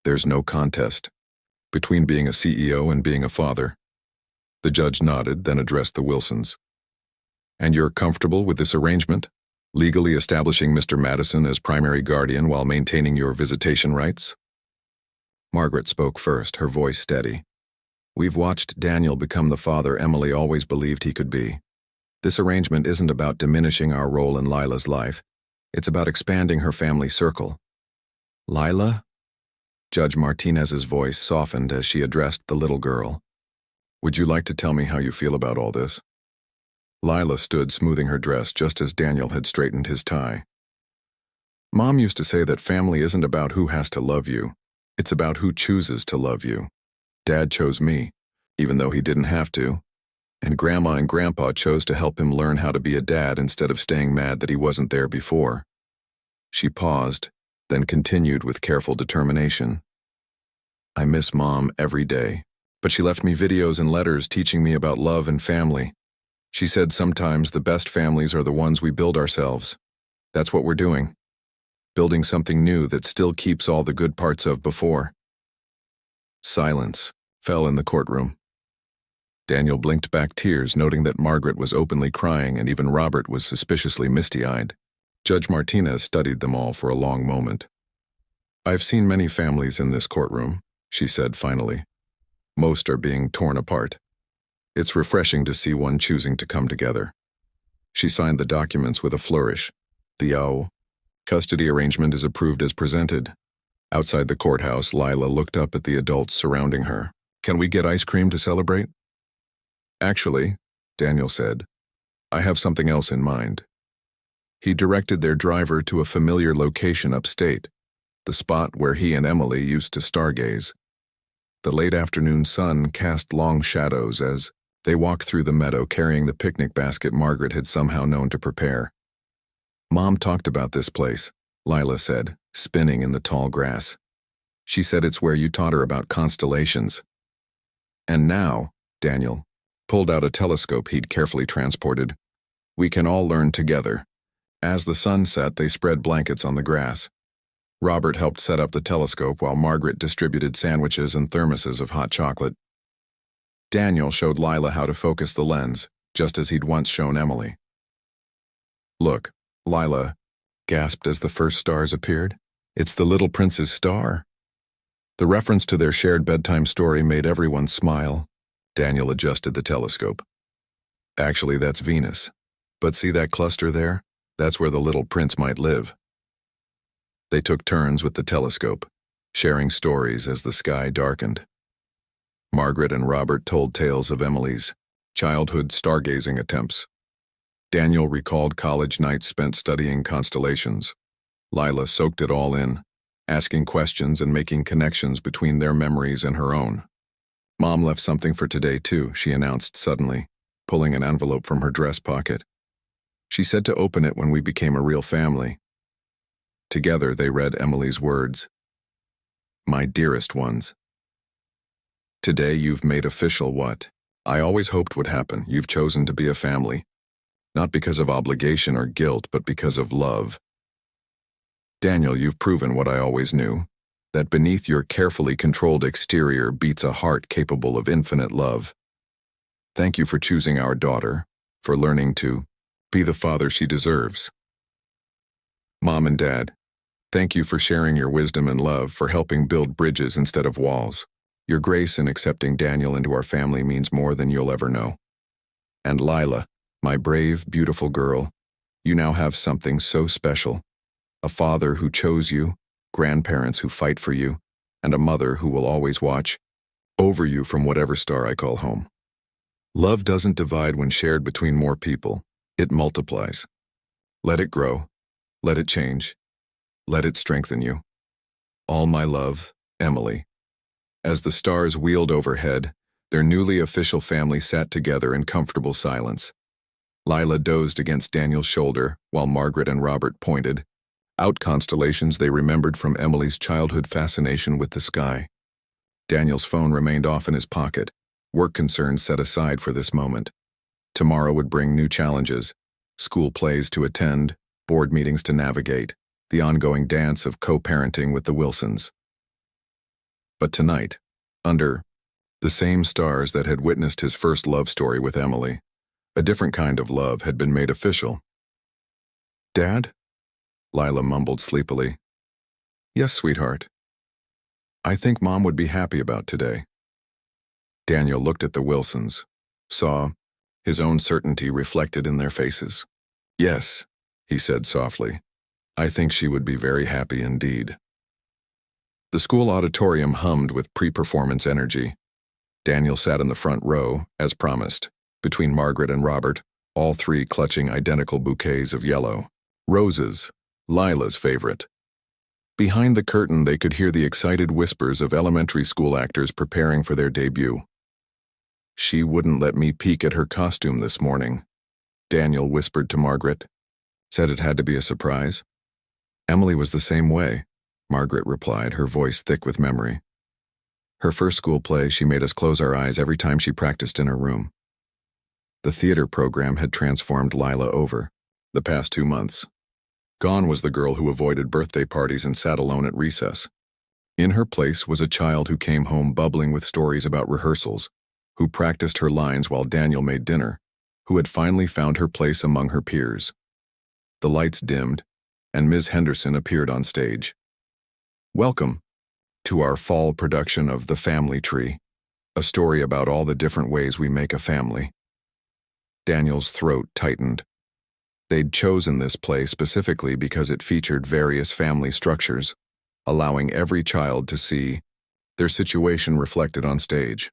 There's no contest between being a CEO and being a father." The judge nodded, then addressed the Wilsons. "And you're comfortable with this arrangement? Legally establishing Mr. Madison as primary guardian while maintaining your visitation rights?" Margaret spoke first, her voice steady. "We've watched Daniel become the father Emily always believed he could be. This arrangement isn't about diminishing our role in Lila's life. It's about expanding her family circle." "Lila?" Judge Martinez's voice softened as she addressed the little girl. "Would you like to tell me how you feel about all this?" Lila stood smoothing her dress just as Daniel had straightened his tie. "Mom used to say that family isn't about who has to love you. It's about who chooses to love you. Dad chose me, even though he didn't have to. And Grandma and Grandpa chose to help him learn how to be a dad instead of staying mad that he wasn't there before." She paused, then continued with careful determination. "I miss Mom every day, but she left me videos and letters teaching me about love and family. She said sometimes the best families are the ones we build ourselves. That's what we're doing. Building something new that still keeps all the good parts of before." Silence fell in the courtroom. Daniel blinked back tears, noting that Margaret was openly crying and even Robert was suspiciously misty-eyed. Judge Martinez studied them all for a long moment. "I've seen many families in this courtroom," she said finally. "Most are being torn apart. It's refreshing to see one choosing to come together." She signed the documents with a flourish. "The custody arrangement is approved as presented." Outside the courthouse, Lila looked up at the adults surrounding her. "Can we get ice cream to celebrate?" "Actually," Daniel said, "I have something else in mind." He directed their driver to a familiar location upstate, the spot where he and Emily used to stargaze. The late afternoon sun cast long shadows as they walked through the meadow carrying the picnic basket Margaret had somehow known to prepare. "Mom talked about this place," Lila said, spinning in the tall grass. "She said it's where you taught her about constellations." "And now," Daniel pulled out a telescope he'd carefully transported, "we can all learn together." As the sun set, they spread blankets on the grass. Robert helped set up the telescope while Margaret distributed sandwiches and thermoses of hot chocolate. Daniel showed Lila how to focus the lens, just as he'd once shown Emily. "Look," Lila gasped as the first stars appeared. "It's the Little Prince's star." The reference to their shared bedtime story made everyone smile. Daniel adjusted the telescope. "Actually, that's Venus. But see that cluster there? That's where the Little Prince might live." They took turns with the telescope, sharing stories as the sky darkened. Margaret and Robert told tales of Emily's childhood stargazing attempts. Daniel recalled college nights spent studying constellations. Lila soaked it all in, asking questions and making connections between their memories and her own. "Mom left something for today, too," she announced suddenly, pulling an envelope from her dress pocket. "She said to open it when we became a real family." Together they read Emily's words. "My dearest ones. Today you've made official what I always hoped would happen. You've chosen to be a family. Not because of obligation or guilt, but because of love. Daniel, you've proven what I always knew, that beneath your carefully controlled exterior beats a heart capable of infinite love. Thank you for choosing our daughter, for learning to be the father she deserves. Mom and Dad, thank you for sharing your wisdom and love, for helping build bridges instead of walls. Your grace in accepting Daniel into our family means more than you'll ever know. And Lila, my brave, beautiful girl, you now have something so special. A father who chose you, grandparents who fight for you, and a mother who will always watch over you from whatever star I call home. Love doesn't divide when shared between more people. It multiplies. Let it grow. Let it change. Let it strengthen you. All my love, Emily." As the stars wheeled overhead, their newly official family sat together in comfortable silence. Lila dozed against Daniel's shoulder, while Margaret and Robert pointed out constellations they remembered from Emily's childhood fascination with the sky. Daniel's phone remained off in his pocket, work concerns set aside for this moment. Tomorrow would bring new challenges, school plays to attend, board meetings to navigate, the ongoing dance of co-parenting with the Wilsons. But tonight, under the same stars that had witnessed his first love story with Emily, a different kind of love had been made official. "Dad?" Lila mumbled sleepily. "Yes, sweetheart. I think Mom would be happy about today." Daniel looked at the Wilsons, saw his own certainty reflected in their faces. "Yes," he said softly. "I think she would be very happy indeed." The school auditorium hummed with pre-performance energy. Daniel sat in the front row, as promised, between Margaret and Robert, all three clutching identical bouquets of yellow roses, Lila's favorite. Behind the curtain, they could hear the excited whispers of elementary school actors preparing for their debut. "She wouldn't let me peek at her costume this morning," Daniel whispered to Margaret. "Said it had to be a surprise." "Emily was the same way," Margaret replied, her voice thick with memory. "Her first school play, she made us close our eyes every time she practiced in her room." The theater program had transformed Lila over the past 2 months. Gone was the girl who avoided birthday parties and sat alone at recess. In her place was a child who came home bubbling with stories about rehearsals, who practiced her lines while Daniel made dinner, who had finally found her place among her peers. The lights dimmed, and Ms. Henderson appeared on stage. "Welcome to our fall production of The Family Tree, a story about all the different ways we make a family." Daniel's throat tightened. They'd chosen this play specifically because it featured various family structures, allowing every child to see their situation reflected on stage.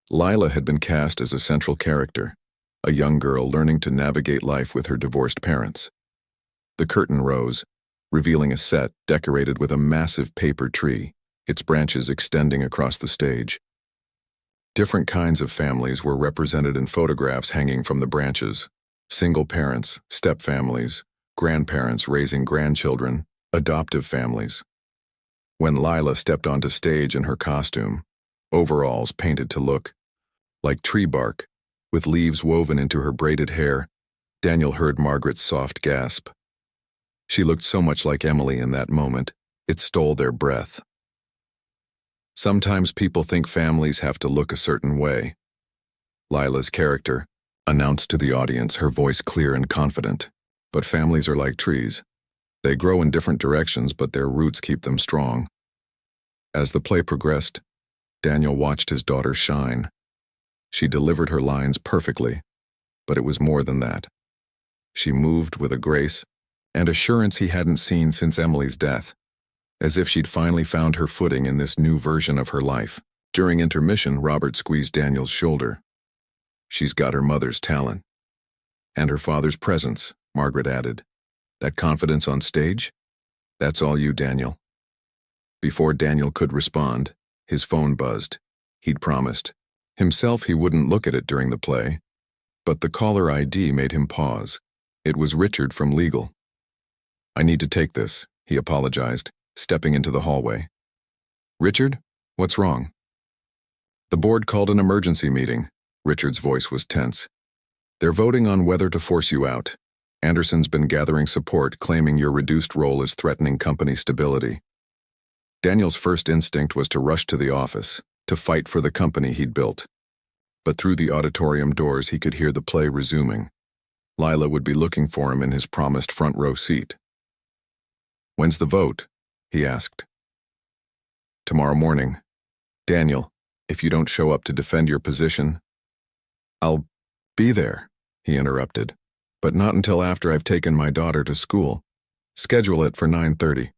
Lila had been cast as a central character, a young girl learning to navigate life with her divorced parents. The curtain rose, revealing a set decorated with a massive paper tree, its branches extending across the stage. Different kinds of families were represented in photographs hanging from the branches: single parents, step-families, grandparents raising grandchildren, adoptive families. When Lila stepped onto stage in her costume, overalls painted to look like tree bark, with leaves woven into her braided hair, Daniel heard Margaret's soft gasp. She looked so much like Emily in that moment, It stole their breath. Sometimes people think families have to look a certain way. Lila's character announced to the audience, her voice clear and confident. But families are like trees. They grow in different directions, but their roots keep them strong. As the play progressed, Daniel watched his daughter shine. She delivered her lines perfectly, but it was more than that. She moved with a grace and assurance he hadn't seen since Emily's death, as if she'd finally found her footing in this new version of her life. During intermission, Robert squeezed Daniel's shoulder. "She's got her mother's talent. And her father's presence," Margaret added. "That confidence on stage? That's all you, Daniel." Before Daniel could respond, his phone buzzed. He'd promised himself he wouldn't look at it during the play, but the caller ID made him pause. It was Richard from legal. "I need to take this," he apologized, stepping into the hallway. "Richard, what's wrong?" "The board called an emergency meeting." Richard's voice was tense. "They're voting on whether to force you out. Anderson's been gathering support, claiming your reduced role is threatening company stability." Daniel's first instinct was to rush to the office, to fight for the company he'd built. But through the auditorium doors he could hear the play resuming. Lila would be looking for him in his promised front row seat. "When's the vote?" he asked. "Tomorrow morning. Daniel, if you don't show up to defend your position—" "I'll be there," he interrupted, "but not until after I've taken my daughter to school. Schedule it for 9:30.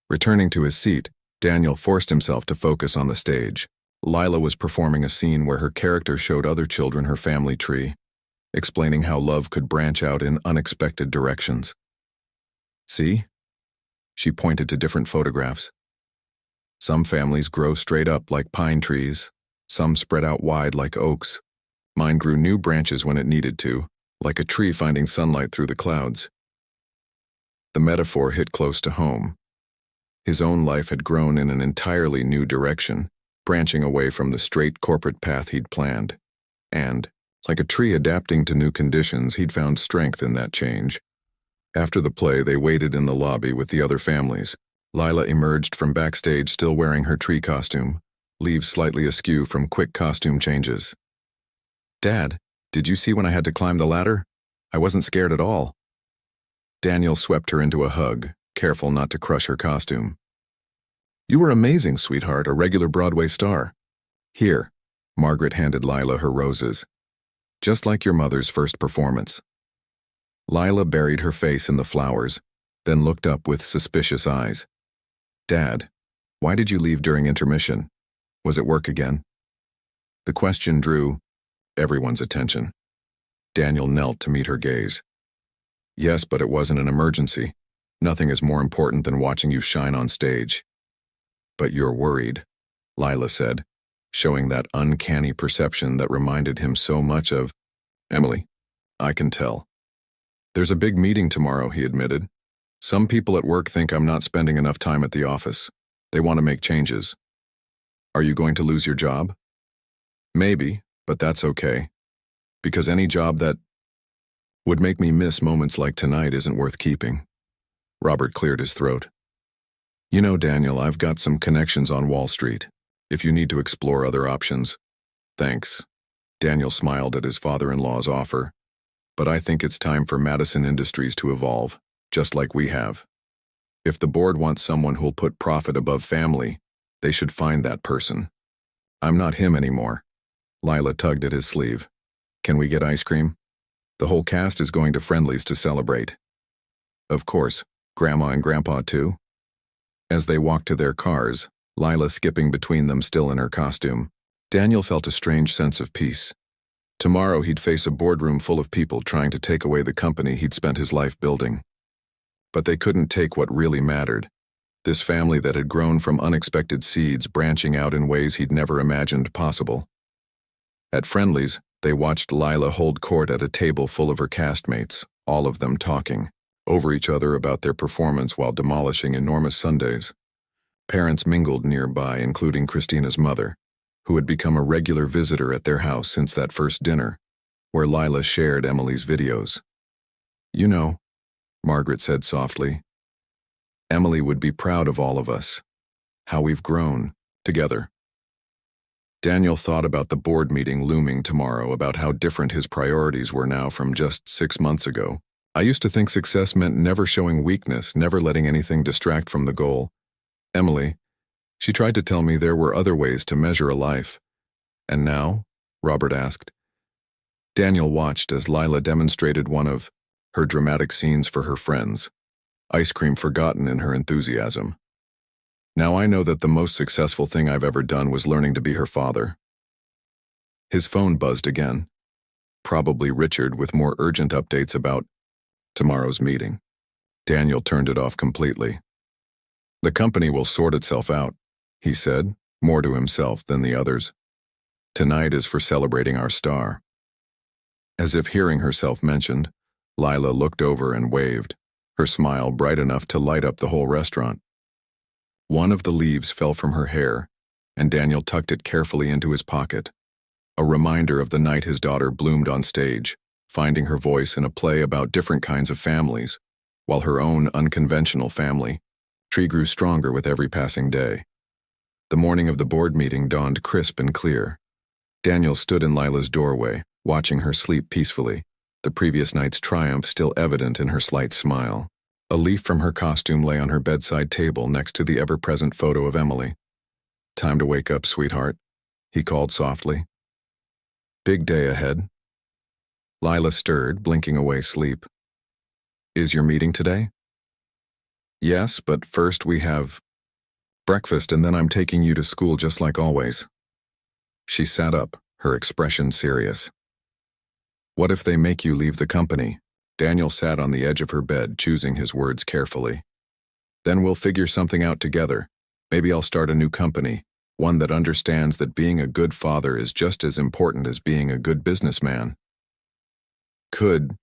Returning to his seat, Daniel forced himself to focus on the stage. Lila was performing a scene where her character showed other children her family tree, explaining how love could branch out in unexpected directions. "See?" She pointed to different photographs. "Some families grow straight up like pine trees, some spread out wide like oaks. Mine grew new branches when it needed to, like a tree finding sunlight through the clouds." The metaphor hit close to home. His own life had grown in an entirely new direction, branching away from the straight corporate path he'd planned. And, like a tree adapting to new conditions, he'd found strength in that change. After the play, they waited in the lobby with the other families. Lila emerged from backstage still wearing her tree costume, leaves slightly askew from quick costume changes. "Dad, did you see when I had to climb the ladder? I wasn't scared at all." Daniel swept her into a hug, careful not to crush her costume. "You were amazing, sweetheart, a regular Broadway star." "Here," Margaret handed Lila her roses. "Just like your mother's first performance." Lila buried her face in the flowers, then looked up with suspicious eyes. "Dad, why did you leave during intermission? Was it work again?" The question drew everyone's attention. Daniel knelt to meet her gaze. "Yes, but it wasn't an emergency. Nothing is more important than watching you shine on stage." "But you're worried," Lila said, showing that uncanny perception that reminded him so much of Emily. "I can tell." "There's a big meeting tomorrow," he admitted. "Some people at work think I'm not spending enough time at the office. They want to make changes." "Are you going to lose your job?" "Maybe, but that's okay. Because any job that would make me miss moments like tonight isn't worth keeping." Robert cleared his throat. "You know, Daniel, I've got some connections on Wall Street. If you need to explore other options." "Thanks." Daniel smiled at his father-in-law's offer. "But I think it's time for Madison Industries to evolve, just like we have. If the board wants someone who'll put profit above family, they should find that person. I'm not him anymore." Lila tugged at his sleeve. "Can we get ice cream? The whole cast is going to Friendly's to celebrate." "Of course, Grandma and Grandpa too." As they walked to their cars, Lila skipping between them still in her costume, Daniel felt a strange sense of peace. Tomorrow he'd face a boardroom full of people trying to take away the company he'd spent his life building. But they couldn't take what really mattered. This family that had grown from unexpected seeds, branching out in ways he'd never imagined possible. At Friendly's, they watched Lila hold court at a table full of her castmates, all of them talking over each other about their performance while demolishing enormous sundaes. Parents mingled nearby, including Christina's mother, who had become a regular visitor at their house since that first dinner, where Lila shared Emily's videos. "You know," Margaret said softly, Emily would be proud of all of us. How we've grown together. Daniel thought about the board meeting looming tomorrow, about how different his priorities were now from just 6 months ago. I used to think success meant never showing weakness, never letting anything distract from the goal. Emily, she tried to tell me there were other ways to measure a life. And now? Robert asked. Daniel watched as Lila demonstrated one of her dramatic scenes for her friends, ice cream forgotten in her enthusiasm. Now I know that the most successful thing I've ever done was learning to be her father. His phone buzzed again. Probably Richard with more urgent updates about tomorrow's meeting. Daniel turned it off completely. The company will sort itself out, he said, more to himself than the others. Tonight is for celebrating our star. As if hearing herself mentioned, Lila looked over and waved, her smile bright enough to light up the whole restaurant. One of the leaves fell from her hair, and Daniel tucked it carefully into his pocket, a reminder of the night his daughter bloomed on stage, finding her voice in a play about different kinds of families, while her own unconventional family tree grew stronger with every passing day. The morning of the board meeting dawned crisp and clear. Daniel stood in Lila's doorway, watching her sleep peacefully, the previous night's triumph still evident in her slight smile. A leaf from her costume lay on her bedside table next to the ever-present photo of Emily. "Time to wake up, sweetheart," he called softly. "Big day ahead." Lila stirred, blinking away sleep. "Is your meeting today?" "Yes, but first we have breakfast and then I'm taking you to school just like always." She sat up, her expression serious. "What if they make you leave the company?" Daniel sat on the edge of her bed, choosing his words carefully. "Then we'll figure something out together. Maybe I'll start a new company, one that understands that being a good father is just as important as being a good businessman." "Could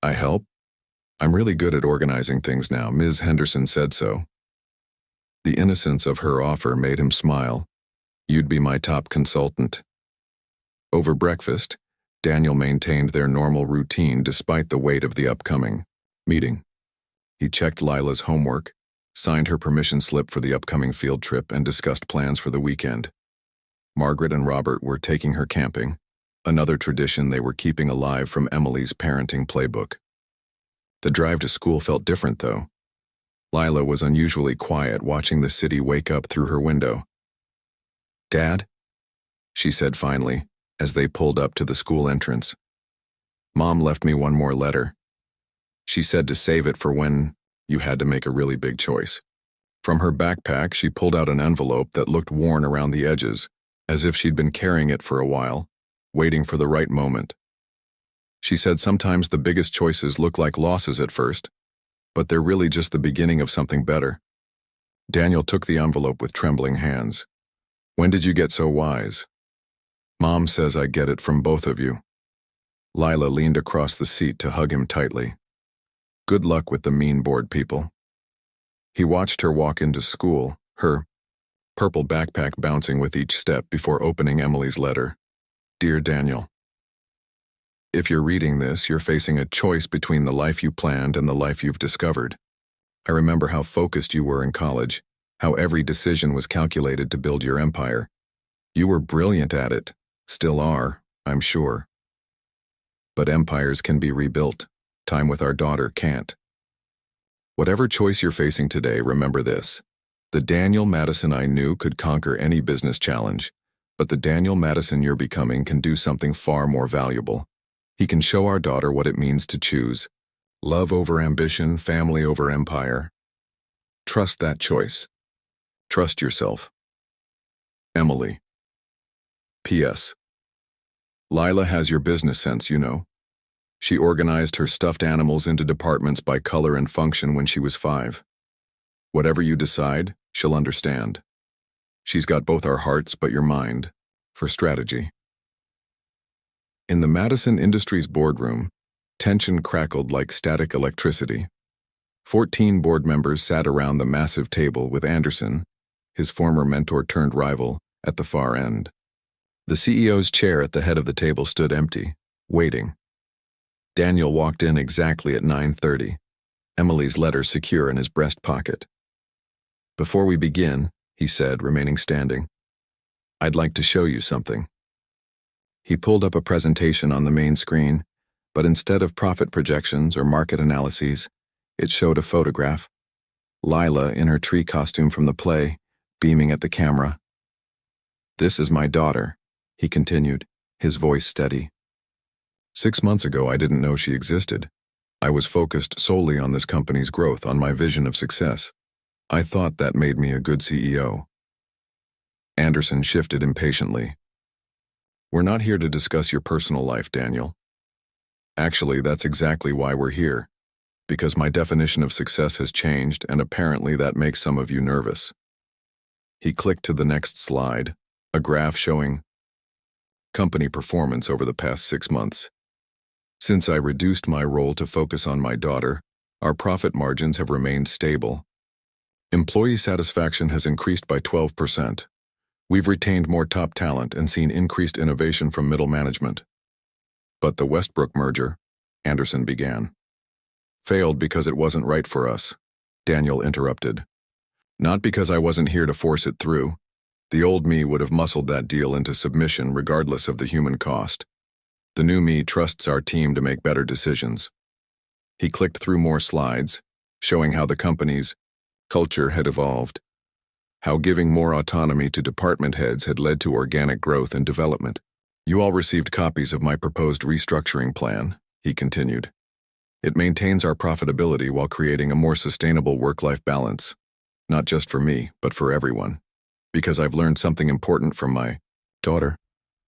I help? I'm really good at organizing things now. Ms. Henderson said so." The innocence of her offer made him smile. "You'd be my top consultant." Over breakfast, Daniel maintained their normal routine despite the weight of the upcoming meeting. He checked Lila's homework, signed her permission slip for the upcoming field trip, and discussed plans for the weekend. Margaret and Robert were taking her camping, another tradition they were keeping alive from Emily's parenting playbook. The drive to school felt different, though. Lila was unusually quiet, watching the city wake up through her window. "Dad?" she said finally, as they pulled up to the school entrance. "Mom left me one more letter. She said to save it for when you had to make a really big choice." From her backpack, she pulled out an envelope that looked worn around the edges, as if she'd been carrying it for a while, waiting for the right moment. She said sometimes the biggest choices look like losses at first, but they're really just the beginning of something better. Daniel took the envelope with trembling hands. "When did you get so wise?" "Mom says I get it from both of you." Lila leaned across the seat to hug him tightly. "Good luck with the mean board people." He watched her walk into school, her purple backpack bouncing with each step before opening Emily's letter. "Dear Daniel, if you're reading this, you're facing a choice between the life you planned and the life you've discovered. I remember how focused you were in college, how every decision was calculated to build your empire. You were brilliant at it. Still are, I'm sure. But empires can be rebuilt. Time with our daughter can't. Whatever choice you're facing today, remember this. The Daniel Madison I knew could conquer any business challenge, but the Daniel Madison you're becoming can do something far more valuable. He can show our daughter what it means to choose. Love over ambition, family over empire. Trust that choice. Trust yourself. Emily. P.S. Lila has your business sense, you know. She organized her stuffed animals into departments by color and function when she was 5. Whatever you decide, she'll understand. She's got both our hearts but your mind, for strategy. In the Madison Industries boardroom, tension crackled like static electricity. 14 board members sat around the massive table with Anderson, his former mentor-turned-rival, at the far end. The CEO's chair at the head of the table stood empty, waiting. Daniel walked in exactly at 9:30, Emily's letter secure in his breast pocket. Before we begin, he said, remaining standing, I'd like to show you something. He pulled up a presentation on the main screen, but instead of profit projections or market analyses, it showed a photograph. Lila in her tree costume from the play, beaming at the camera. This is my daughter, he continued, his voice steady. 6 months ago, I didn't know she existed. I was focused solely on this company's growth, on my vision of success. I thought that made me a good CEO. Anderson shifted impatiently. We're not here to discuss your personal life, Daniel. Actually, that's exactly why we're here. Because my definition of success has changed, and apparently that makes some of you nervous. He clicked to the next slide, a graph showing company performance over the past 6 months. Since I reduced my role to focus on my daughter, our profit margins have remained stable. Employee satisfaction has increased by 12%. We've retained more top talent and seen increased innovation from middle management. But the Westbrook merger, Anderson began, failed because it wasn't right for us, Daniel interrupted. Not because I wasn't here to force it through. The old me would have muscled that deal into submission regardless of the human cost. The new me trusts our team to make better decisions. He clicked through more slides, showing how the company's culture had evolved, how giving more autonomy to department heads had led to organic growth and development. You all received copies of my proposed restructuring plan, he continued. It maintains our profitability while creating a more sustainable work-life balance, not just for me, but for everyone. Because I've learned something important from my daughter.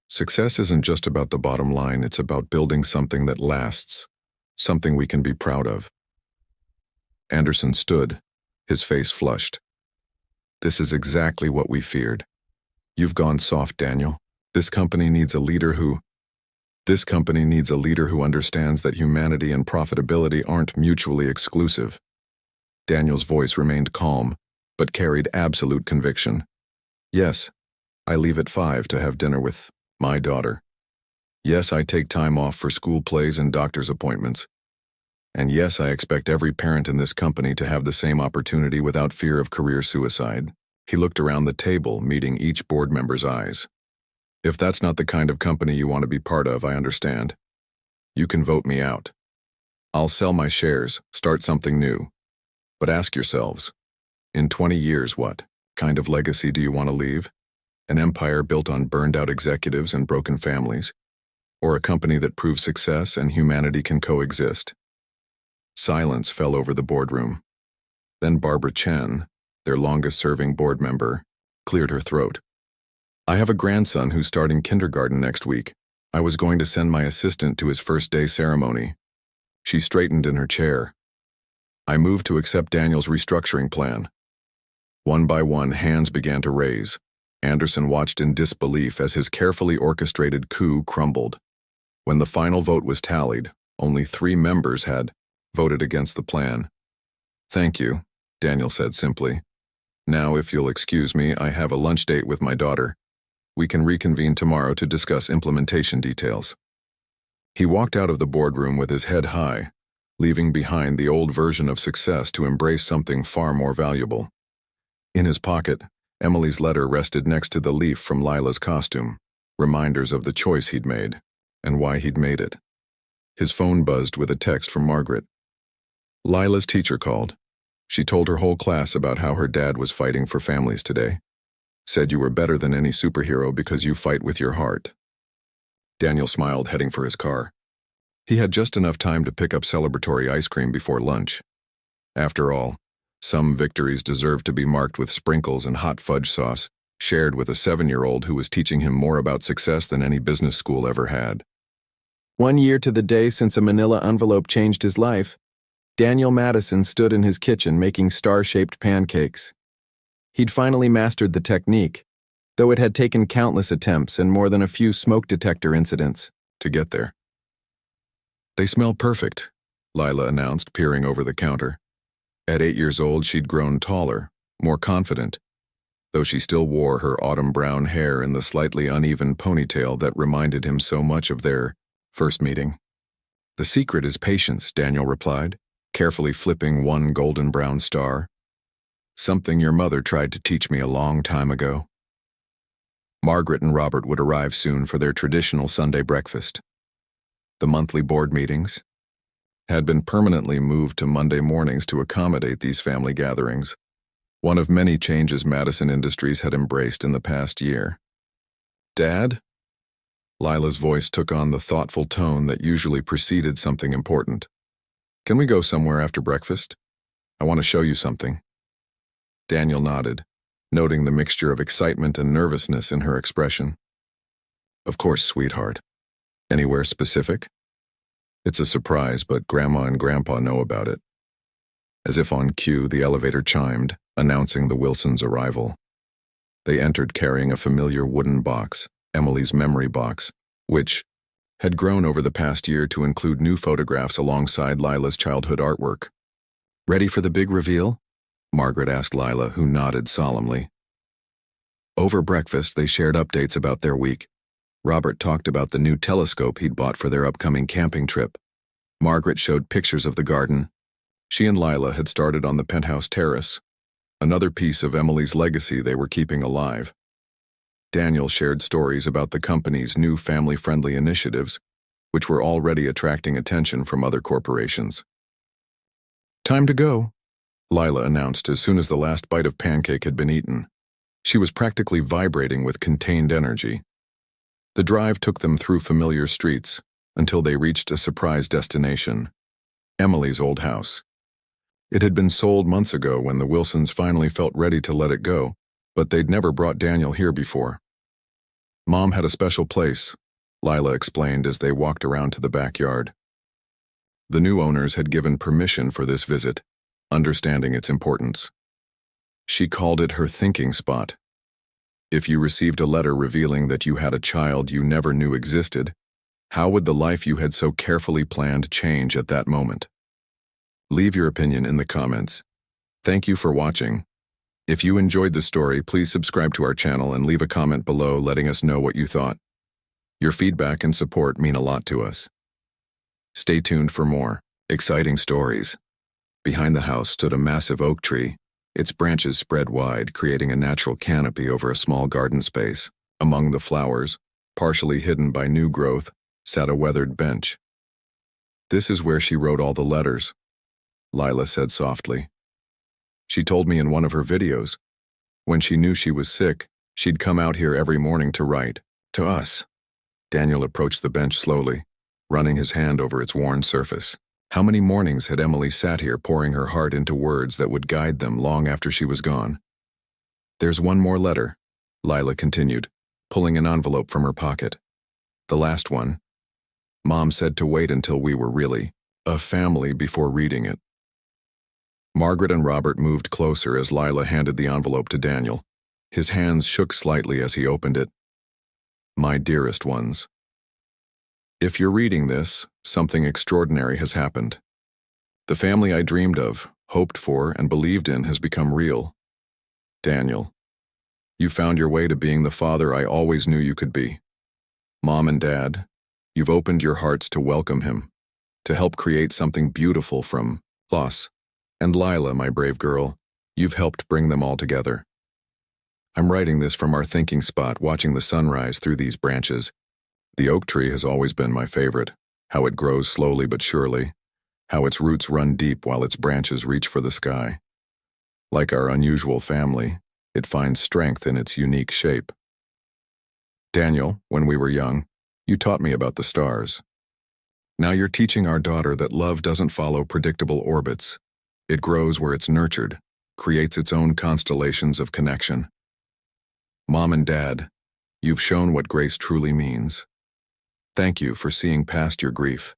Success isn't just about the bottom line, it's about building something that lasts, something we can be proud of. Anderson stood, his face flushed. This is exactly what we feared. You've gone soft, Daniel. This company needs a leader who understands that humanity and profitability aren't mutually exclusive. Daniel's voice remained calm, but carried absolute conviction. Yes, I leave at 5 to have dinner with my daughter. Yes, I take time off for school plays and doctor's appointments. And yes, I expect every parent in this company to have the same opportunity without fear of career suicide. He looked around the table, meeting each board member's eyes. If that's not the kind of company you want to be part of, I understand. You can vote me out. I'll sell my shares, start something new. But ask yourselves, in 20 years, what kind of legacy do you want to leave? An empire built on burned-out executives and broken families? Or a company that proves success and humanity can coexist? Silence fell over the boardroom. Then Barbara Chen, their longest-serving board member, cleared her throat. I have a grandson who's starting kindergarten next week. I was going to send my assistant to his first-day ceremony. She straightened in her chair. I moved to accept Daniel's restructuring plan. One by one, hands began to raise. Anderson watched in disbelief as his carefully orchestrated coup crumbled. When the final vote was tallied, only 3 members had voted against the plan. Thank you, Daniel said simply. Now, if you'll excuse me, I have a lunch date with my daughter. We can reconvene tomorrow to discuss implementation details. He walked out of the boardroom with his head high, leaving behind the old version of success to embrace something far more valuable. In his pocket, Emily's letter rested next to the leaf from Lila's costume, reminders of the choice he'd made, and why he'd made it. His phone buzzed with a text from Margaret. Lila's teacher called. She told her whole class about how her dad was fighting for families today. Said you were better than any superhero because you fight with your heart. Daniel smiled, heading for his car. He had just enough time to pick up celebratory ice cream before lunch. After all, some victories deserved to be marked with sprinkles and hot fudge sauce, shared with a 7-year-old who was teaching him more about success than any business school ever had. 1 year to the day since a manila envelope changed his life, Daniel Madison stood in his kitchen making star-shaped pancakes. He'd finally mastered the technique, though it had taken countless attempts and more than a few smoke detector incidents to get there. They smell perfect, Lila announced, peering over the counter. At 8 years old, she'd grown taller, more confident, though she still wore her autumn brown hair in the slightly uneven ponytail that reminded him so much of their first meeting. The secret is patience, Daniel replied, carefully flipping one golden brown star. Something your mother tried to teach me a long time ago. Margaret and Robert would arrive soon for their traditional Sunday breakfast. The monthly board meetings had been permanently moved to Monday mornings to accommodate these family gatherings, one of many changes Madison Industries had embraced in the past year. "Dad?" Lila's voice took on the thoughtful tone that usually preceded something important. "Can we go somewhere after breakfast? I want to show you something." Daniel nodded, noting the mixture of excitement and nervousness in her expression. "Of course, sweetheart. Anywhere specific?" "It's a surprise, but Grandma and Grandpa know about it." As if on cue, the elevator chimed, announcing the Wilsons' arrival. They entered carrying a familiar wooden box, Emily's memory box, which had grown over the past year to include new photographs alongside Lila's childhood artwork. "Ready for the big reveal?" Margaret asked Lila, who nodded solemnly. Over breakfast, they shared updates about their week. Robert talked about the new telescope he'd bought for their upcoming camping trip. Margaret showed pictures of the garden. She and Lila had started on the penthouse terrace, another piece of Emily's legacy they were keeping alive. Daniel shared stories about the company's new family-friendly initiatives, which were already attracting attention from other corporations. "Time to go," Lila announced as soon as the last bite of pancake had been eaten. She was practically vibrating with contained energy. The drive took them through familiar streets until they reached a surprise destination, Emily's old house. It had been sold months ago when the Wilsons finally felt ready to let it go, but they'd never brought Daniel here before. "Mom had a special place," Lila explained as they walked around to the backyard. The new owners had given permission for this visit, understanding its importance. She called it her thinking spot. If you received a letter revealing that you had a child you never knew existed, how would the life you had so carefully planned change at that moment? Leave your opinion in the comments. Thank you for watching. If you enjoyed the story, please subscribe to our channel and leave a comment below letting us know what you thought. Your feedback and support mean a lot to us. Stay tuned for more exciting stories. Behind the house stood a massive oak tree, its branches spread wide, creating a natural canopy over a small garden space. Among the flowers, partially hidden by new growth, sat a weathered bench. "This is where she wrote all the letters," Lila said softly. "She told me in one of her videos. When she knew she was sick, she'd come out here every morning to write. To us." Daniel approached the bench slowly, running his hand over its worn surface. How many mornings had Emily sat here pouring her heart into words that would guide them long after she was gone? "There's one more letter," Lila continued, pulling an envelope from her pocket. "The last one. Mom said to wait until we were really a family before reading it." Margaret and Robert moved closer as Lila handed the envelope to Daniel. His hands shook slightly as he opened it. "My dearest ones. If you're reading this, something extraordinary has happened. The family I dreamed of, hoped for, and believed in has become real. Daniel, you found your way to being the father I always knew you could be. Mom and Dad, you've opened your hearts to welcome him, to help create something beautiful from loss. And Lila, my brave girl, you've helped bring them all together. I'm writing this from our thinking spot, watching the sunrise through these branches. The oak tree has always been my favorite, how it grows slowly but surely, how its roots run deep while its branches reach for the sky. Like our unusual family, it finds strength in its unique shape. Daniel, when we were young, you taught me about the stars. Now you're teaching our daughter that love doesn't follow predictable orbits. It grows where it's nurtured, creates its own constellations of connection. Mom and Dad, you've shown what grace truly means. Thank you for seeing past your grief.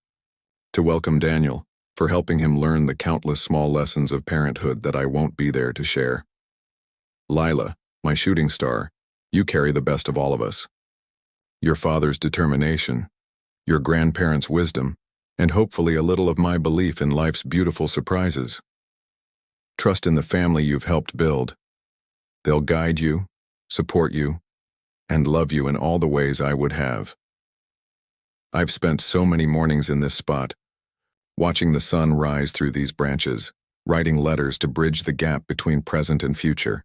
To welcome Daniel, for helping him learn the countless small lessons of parenthood that I won't be there to share. Lila, my shooting star, you carry the best of all of us. Your father's determination, your grandparents' wisdom, and hopefully a little of my belief in life's beautiful surprises. Trust in the family you've helped build. They'll guide you, support you, and love you in all the ways I would have. I've spent so many mornings in this spot, watching the sun rise through these branches, writing letters to bridge the gap between present and future.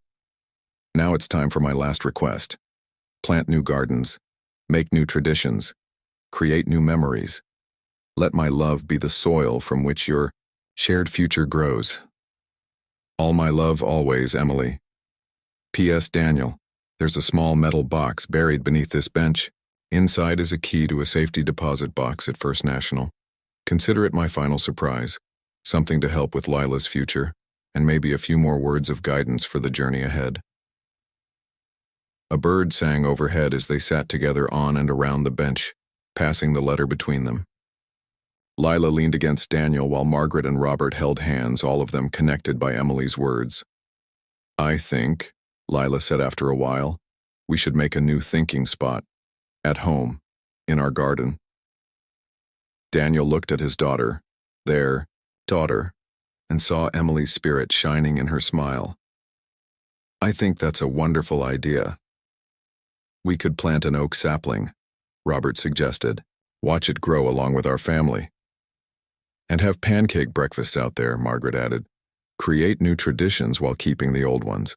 Now it's time for my last request. Plant new gardens, make new traditions, create new memories. Let my love be the soil from which your shared future grows. All my love always, Emily. P.S. Daniel, there's a small metal box buried beneath this bench. Inside is a key to a safety deposit box at First National. Consider it my final surprise, something to help with Lila's future, and maybe a few more words of guidance for the journey ahead. A bird sang overhead as they sat together on and around the bench, passing the letter between them. Lila leaned against Daniel while Margaret and Robert held hands, all of them connected by Emily's words. I think, Lila said after a while, we should make a new thinking spot. At home, in our garden. Daniel looked at his daughter, their daughter, and saw Emily's spirit shining in her smile. I think that's a wonderful idea. We could plant an oak sapling, Robert suggested. Watch it grow along with our family. And have pancake breakfasts out there, Margaret added. Create new traditions while keeping the old ones.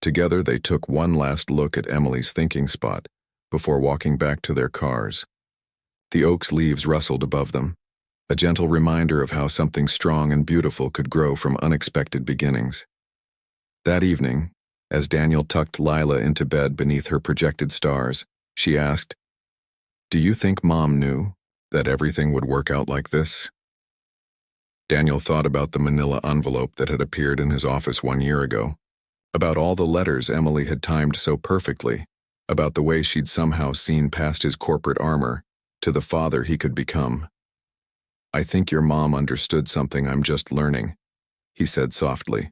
Together they took one last look at Emily's thinking spot before walking back to their cars. The oak's leaves rustled above them, a gentle reminder of how something strong and beautiful could grow from unexpected beginnings. That evening, as Daniel tucked Lila into bed beneath her projected stars, she asked, Do you think Mom knew that everything would work out like this? Daniel thought about the manila envelope that had appeared in his office 1 year ago, about all the letters Emily had timed so perfectly, about the way she'd somehow seen past his corporate armor to the father he could become. I think your mom understood something I'm just learning, he said softly.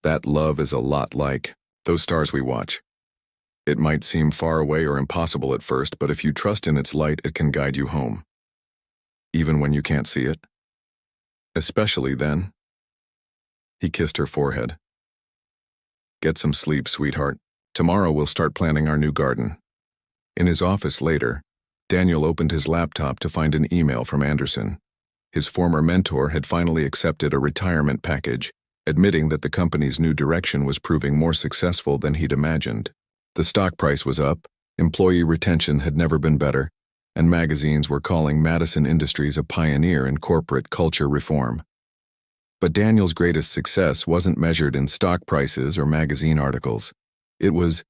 That love is a lot like those stars we watch. It might seem far away or impossible at first, but if you trust in its light, it can guide you home. Even when you can't see it. Especially then. He kissed her forehead. Get some sleep, sweetheart. Tomorrow we'll start planning our new garden. In his office later, Daniel opened his laptop to find an email from Anderson. His former mentor had finally accepted a retirement package, admitting that the company's new direction was proving more successful than he'd imagined. The stock price was up, employee retention had never been better, and magazines were calling Madison Industries a pioneer in corporate culture reform. But Daniel's greatest success wasn't measured in stock prices or magazine articles. It was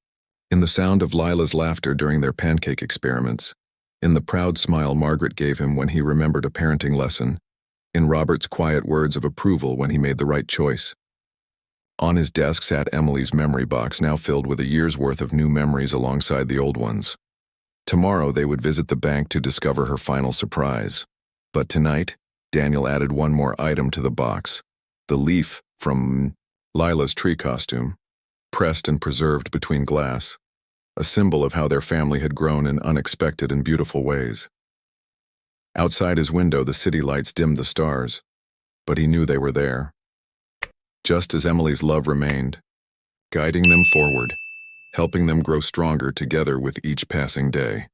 in the sound of Lila's laughter during their pancake experiments, in the proud smile Margaret gave him when he remembered a parenting lesson, in Robert's quiet words of approval when he made the right choice. On his desk sat Emily's memory box, now filled with a year's worth of new memories alongside the old ones. Tomorrow they would visit the bank to discover her final surprise. But tonight, Daniel added one more item to the box, the leaf from Lila's tree costume, pressed and preserved between glass, a symbol of how their family had grown in unexpected and beautiful ways. Outside his window, the city lights dimmed the stars, but he knew they were there. Just as Emily's love remained, guiding them forward, helping them grow stronger together with each passing day.